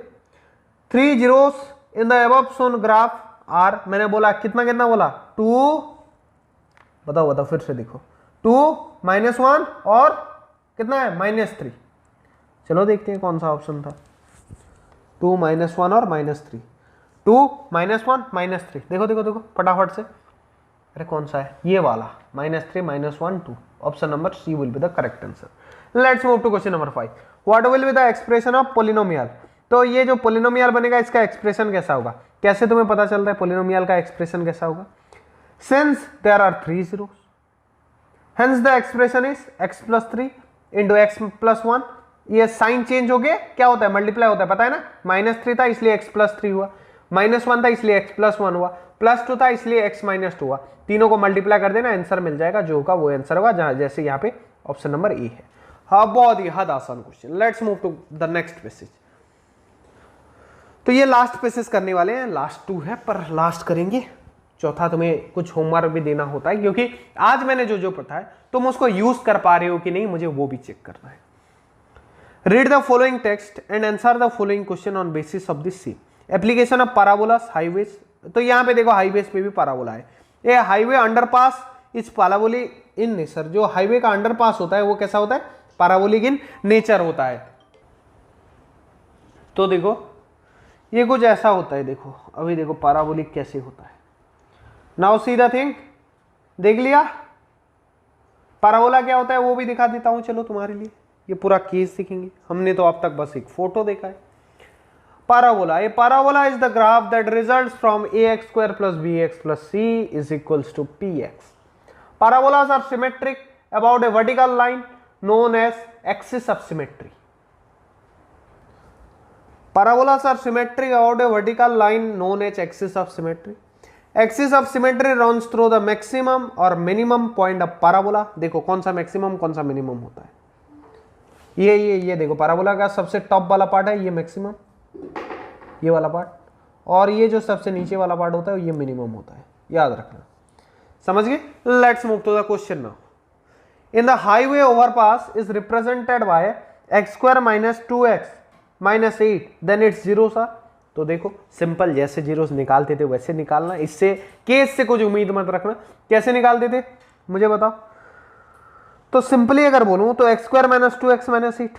3 zeros in the above shown graph are, मैंने बोला कितना कितना बोला? 2, बताओ फिर से देखो, 2 -1 और कितना है? -3। चलो देखते हैं कौन सा ऑप्शन था। 2 -1 और -3, 2 -1 -3, देखो देखो देखो फटाफट से। अरे कौन सा है? ये वाला, -3 -1 2। Option number C will be the correct answer. Let's move to question number 5। What will be the expression of polynomial? तो ये जो पोलिनोमियल बनेगा इसका एक्सप्रेशन कैसा होगा? कैसे तुम्हें पता चलता है पोलिनोमियल का एक्सप्रेशन कैसा होगा? Since there are 3 zeros, hence the expression is x + 3 × x + 1। ये साइन चेंज हो गया, क्या होता है? मल्टीप्लाई होता है, पता है ना? -3 था इसलिए x + 3 हुआ, -1 था इसलिए x + 1 हुआ, +2 था इसलिए x - 2 हुआ। तीनों को मल्टीप्लाई कर देना, आंसर मिल जाएगा, जो होगा वो आंसर होगा, जहां जैसे यहाँ पे ऑप्शन नंबर ए है। हाँ, बहुत ही हद आसान question. Let's move to the next passage. तो ये लास्ट पैसेज करने वाले हैं, लास्ट 2 है पर लास्ट करेंगे, चौथा तुम्हें कुछ होमवर्क भी देना होता है, क्योंकि आज मैंने जो जो पढ़ा है तुम उसको यूज कर पा रहे हो कि नहीं, मुझे वो भी चेक करना है। Read the following text and answer the following question on basis of this see. Application of parabolas highways, तो यहाँ पे देखो हाईवेज पे भी पैराबोला है। ये highway underpass is parabolic in nature, जो हाईवे का अंडरपास होता है वो कैसा होता है? पैराबोलिक इन नेचर होता है। तो देखो ये कुछ ऐसा होता है, देखो अभी देखो पैराबोलिक कैसे होता है। नाउ सी द थिंग, देख लिया पैराबोला क्या होता है, वो भी दिखा देता हूं चलो तुम्हारे लिए। ये पूरा केस सीखेंगे, हमने तो अब तक बस एक फोटो देखा है। Parabola, a parabola is the graph that results from ax² + bx + c is equals to px। Parabolas are symmetric about a vertical line known as axis of symmetry. Parabolas are symmetric about a vertical line known as axis of symmetry. Axis of symmetry runs through the maximum or minimum point of parabola. देखो कौन सा maximum कौन सा minimum होता है। ये देखो parabola का सबसे टॉप वाला पार्ट है ये मैक्सिमम, ये वाला पार्ट, और ये जो सबसे नीचे वाला पार्ट होता है ये मिनिमम होता है, याद रखना। समझ गए? Let's move to the question now. In the highway overpass is represented by x² - 2x -8 then its zeros are. तो देखो सिंपल, जैसे जीरोस निकालते थे वैसे निकालना, इससे केस से कुछ उम्मीद मत रखना। कैसे निकालते थे मुझे बताओ? तो सिंपली अगर बोलूं तो x² - 2x - 8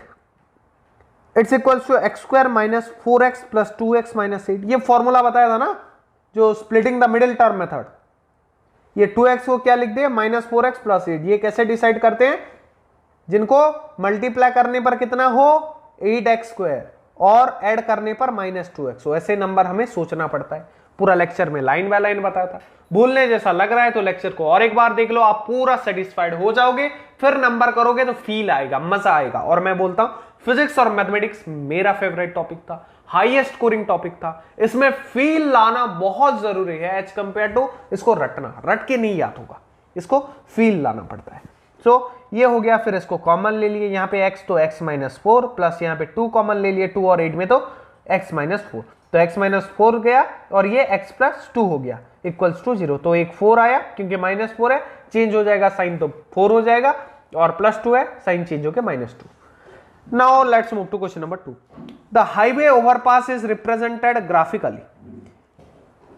it's equals to x² - 4x + 2x - 8। ये फॉर्मूला बताया था ना, जो splitting the middle term method. ये 2x को क्या लिख दे? -4x + 8। ये कैसे डिसाइड करते हैं? जिनको मल्टीप्लाई करने पर कितना हो 8x² और ऐड करने पर -2x। ऐसे नंबर हमें सोचना पड़ता है। पूरा लेक्चर में लाइन बाय लाइन बताया था। भूलने जैसा लग रहा है तो लेक्चर को और एक बार देख लो, आप पूरा सेटिस्फाइड हो जाओगे। फिर नंबर करोगे तो फील आएगा, मजा आएगा। और मैं बोलता हूं फिजिक्स और मैथमेटिक्स मेरा फेवरेट टॉपिक था, हाईएस्ट स्कोरिंग टॉपिक था। इसमें फील लाना बहुत जरूरी है एज कंपेयर टू इसको रटना। रट के नहीं याद होगा, इसको फील लाना पड़ता है। सो ये हो गया। फिर इसको कॉमन ले लिए, यहाँ पे x तो x - 4 प्लस यहाँ पे 2 कॉमन ले लिए, 2 और 8 में तो x - 4, तो x - 4 गया और ये x + 2 हो गया इक्वल्स टू 0। तो एक 4 आया, क्योंकि -4 है, चेंज हो जाएगा साइन तो 4 हो जाएगा। और +2 है, साइन चेंज होके -2। Now let's move to question number 2। The highway overpass is represented graphically.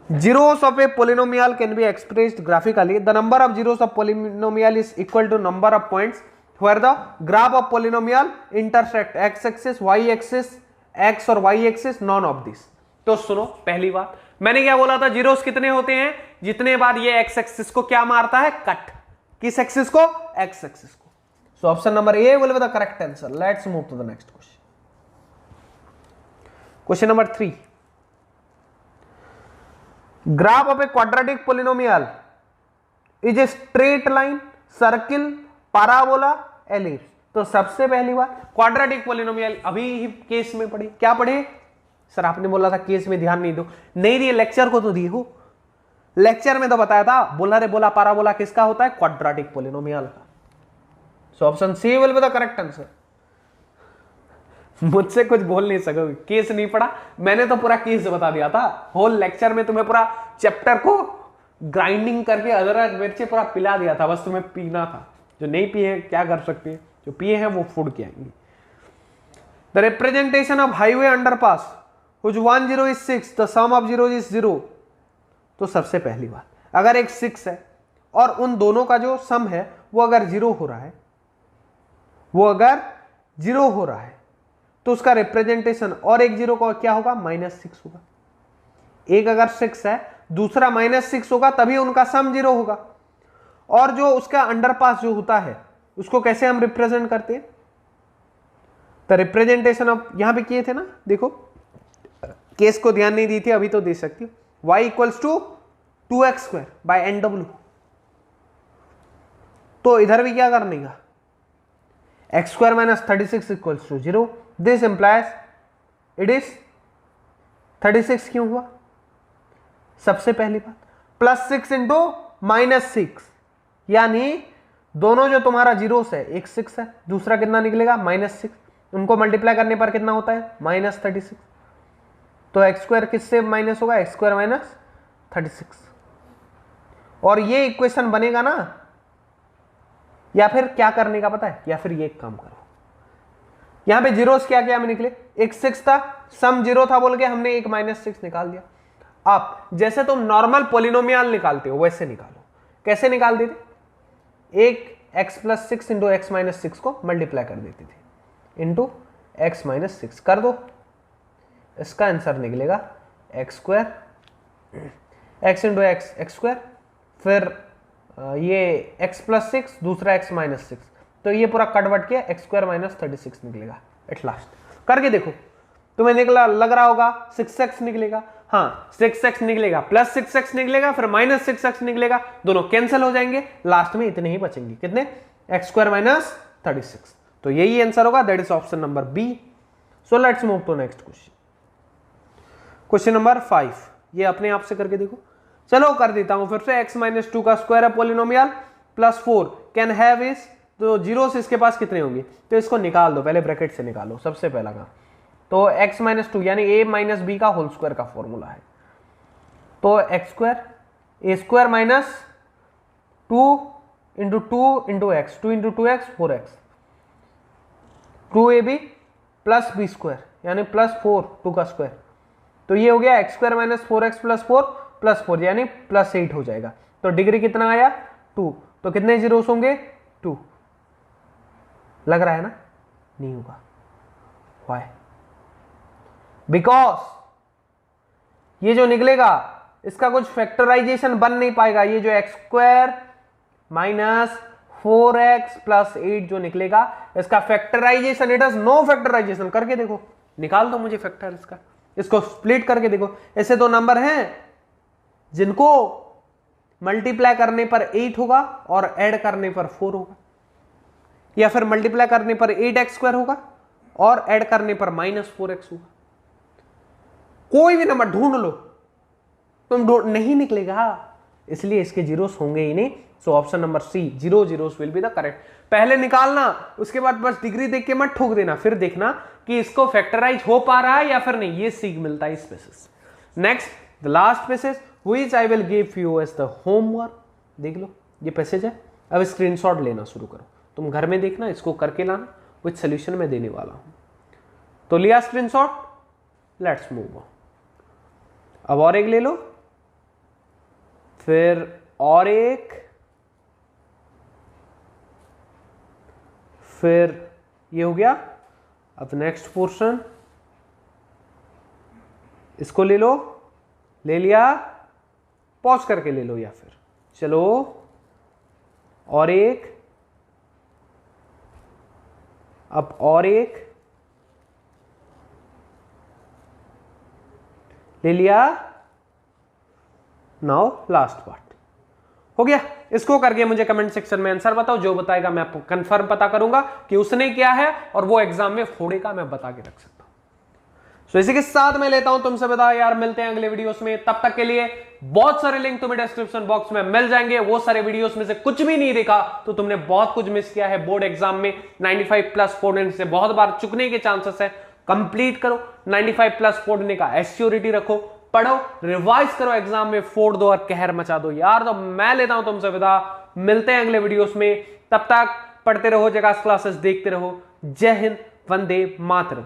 Zeros of a polynomial can be expressed graphically. The number of zeros of polynomial is equal to number of points where the graph of polynomial intersect x-axis, y-axis, x और y-axis, none of this. तो सुनो, पहली बात मैंने क्या बोला था, zeros कितने होते हैं, जितने बार ये एक्स एक्सिस को क्या मारता है, कट। किस एक्सिस को, एक्स एक्सिस को। So option number A will be the correct answer. Let's move to the next question. Question number 3। Graph of a quadratic polynomial is a straight line, circle, parabola, ellipse. तो सबसे पहली बात quadratic polynomial अभी ही case में पढ़े। क्या पढ़े sir, आपने बोला था केस में ध्यान नहीं दो, नहीं दिए, लेक्चर को तो दिए हो। लेक्चर में तो बताया था, बोला रे बोला पैराबोला किसका होता है, क्वाड्रेटिक पोलिनोमियल का। So option C will be the correct answer. मुझसे कुछ बोल नहीं सकोगे, केस नहीं पढ़ा, मैंने तो पूरा केस बता दिया था। होल लेक्चर में तुम्हें पूरा चैप्टर को ग्राइंडिंग करके अदरक मिर्ची पूरा पिला दिया था, बस तुम्हें पीना था। जो नहीं पिए क्या कर सकते हैं, जो पिए हैं वो फूड के आएंगे। The representation of highway underpass which 1 0 is 6, the sum of zeros is 0। तो सबसे पहली बात, अगर एक 6 है और उन दोनों का जो सम है वो अगर 0 हो रहा है, वो अगर 0 हो रहा है तो उसका रिप्रेजेंटेशन और एक 0 का क्या होगा, -6 होगा। एक अगर 6 है दूसरा -6 होगा, तभी उनका सम 0 होगा। और जो उसका अंडरपास जो होता है उसको कैसे हम रिप्रेजेंट करते हैं, तो रिप्रेजेंटेशन ऑफ यहां पे किए थे ना, देखो केस को ध्यान नहीं दी थी, अभी तो दे सकती हूं। y equals to 2x² by NW। तो इधर भी क्या करने का, x² - 36 equals to 0। This implies it is 36 क्यों हुआ, सबसे पहली बात +6 इंटू -6, यानी दोनों जो तुम्हारा जीरोस है, एक 6 है दूसरा कितना निकलेगा, -6। उनको मल्टीप्लाई करने पर कितना होता है, -36। तो x² किससे माइनस होगा, x² - 36। और ये इक्वेशन बनेगा ना, या फिर क्या करने का पता है, या फिर ये एक काम करो, यहां पे जीरोस क्या क्या में निकले, एक 6 था, सम 0 था बोल के हमने एक -6 निकाल दिया। आप जैसे तुम नॉर्मल पोलिनोमियल निकालते हो वैसे निकालो। कैसे निकाल देते, एक x + 6 इंटू x - 6 को मल्टीप्लाई कर देते थे, इंटू x - 6 कर दो, इसका आंसर निकलेगा x², x into x x², फिर ये x + 6 दूसरा x - 6, तो ये पूरा कटवट के x² - 36 निकलेगा एट लास्ट। करके देखो, तुम्हें निकला, लग रहा होगा 6x निकलेगा, हाँ 6x निकलेगा, +6x निकलेगा, फिर -6x निकलेगा, दोनों कैंसिल हो जाएंगे, लास्ट में इतने ही बचेंगे, कितने, x² - 36। तो यही आंसर होगा, that is option number B. So let's move to next question. Question number 5, ये अपने आप से करके देखो। चलो कर देता हूं फिर से, x - 2 का स्क्वायर है पोलिनोमियल, +4 कैन हैव इज, तो जीरोस इसके पास कितने होंगे, तो इसको निकाल दो, पहले ब्रैकेट से निकालो, सबसे पहला काम। तो x - 2 यानी a - b का होल स्क्वायर का फॉर्मूला है, तो x² a² - 2 into 2 into x, 2 into 2x 4x, 2ab + b² यानी +4 2 का स्क्वायर। तो ये हो गया x² - 4x + 4 + 4 यानी +8 हो जाएगा। तो डिग्री कितना आया, 2। तो कितने जीरोस होंगे, 2। लग रहा है ना, नहीं होगा, व्हाई, बिकॉज ये जो निकलेगा इसका कुछ फैक्टराइजेशन बन नहीं पाएगा। ये जो x² - 4x + 8 जो निकलेगा इसका factorisation, it is no factorisation. करके देखो, निकाल दो मुझे फैक्टर इसका, इसको स्प्लिट करके देखो। ऐसे दो नंबर हैं जिनको मल्टीप्लाई करने पर 8 होगा और ऐड करने पर 4 होगा, या फिर मल्टीप्लाई करने पर 8x² होगा और ऐड करने पर -4x होगा। कोई भी नंबर ढूंढ लो तुम, नहीं निकलेगा, इसलिए इसके जीरोस होंगे ही नहीं। So option number C, 0 zeros will be the correct. पहले निकालना, उसके बाद बस डिग्री देख के मत ठोक देना, फिर देखना कि इसको फैक्टराइज हो पा रहा है या फिर नहीं, ये सीख मिलता है इस basis. Next the last passage which I will give you as the homework. देख लो ये पैसेज है, अब स्क्रीनशॉट लेना शुरू करो। तुम घर में देखना, इसको करके लाना, विथ सोल्यूशन में देने वाला हूं। तो लिया स्क्रीनशॉट, लेट्स मूव। अब और एक ले लो, फिर और एक, फिर ये हो गया। अब नेक्स्ट पोर्शन, इसको ले लो, ले लिया, पॉज करके ले लो, या फिर चलो और एक, अब और एक ले लिया। नाउ लास्ट पार्ट हो गया। इसको करके मुझे कमेंट सेक्शन में आंसर बताओ, जो बताएगा मैं आपको कंफर्म पता करूंगा कि उसने किया है और वो एग्जाम में फोड़ेगा, मैं बता के रख सकता हूं। तो इसी के साथ मैं लेता हूं तुमसे विदा यार, मिलते हैं अगले वीडियोस में। तब तक के लिए बहुत सारे लिंक तुम्हें डिस्क्रिप्शन बॉक्स में मिल जाएंगे। वो सारे वीडियोस में से कुछ भी नहीं देखा तो तुमने बहुत कुछ मिस किया है। बोर्ड एग्जाम में 95+ फोड़ने से बहुत बार चुकने के चांसेस है। कंप्लीट करो, 95+ फोड़ने का एश्योरिटी रखो, पढ़ो, रिवाइज करो, एग्जाम में फोड़ दो और कहर मचा दो यार। तो मैं लेता हूं तुमसे विदा, मिलते हैं अगले वीडियोस में। तब तक पढ़ते रहो, जकास क्लासेस देखते रहो। जय हिंद, वंदे मातरम।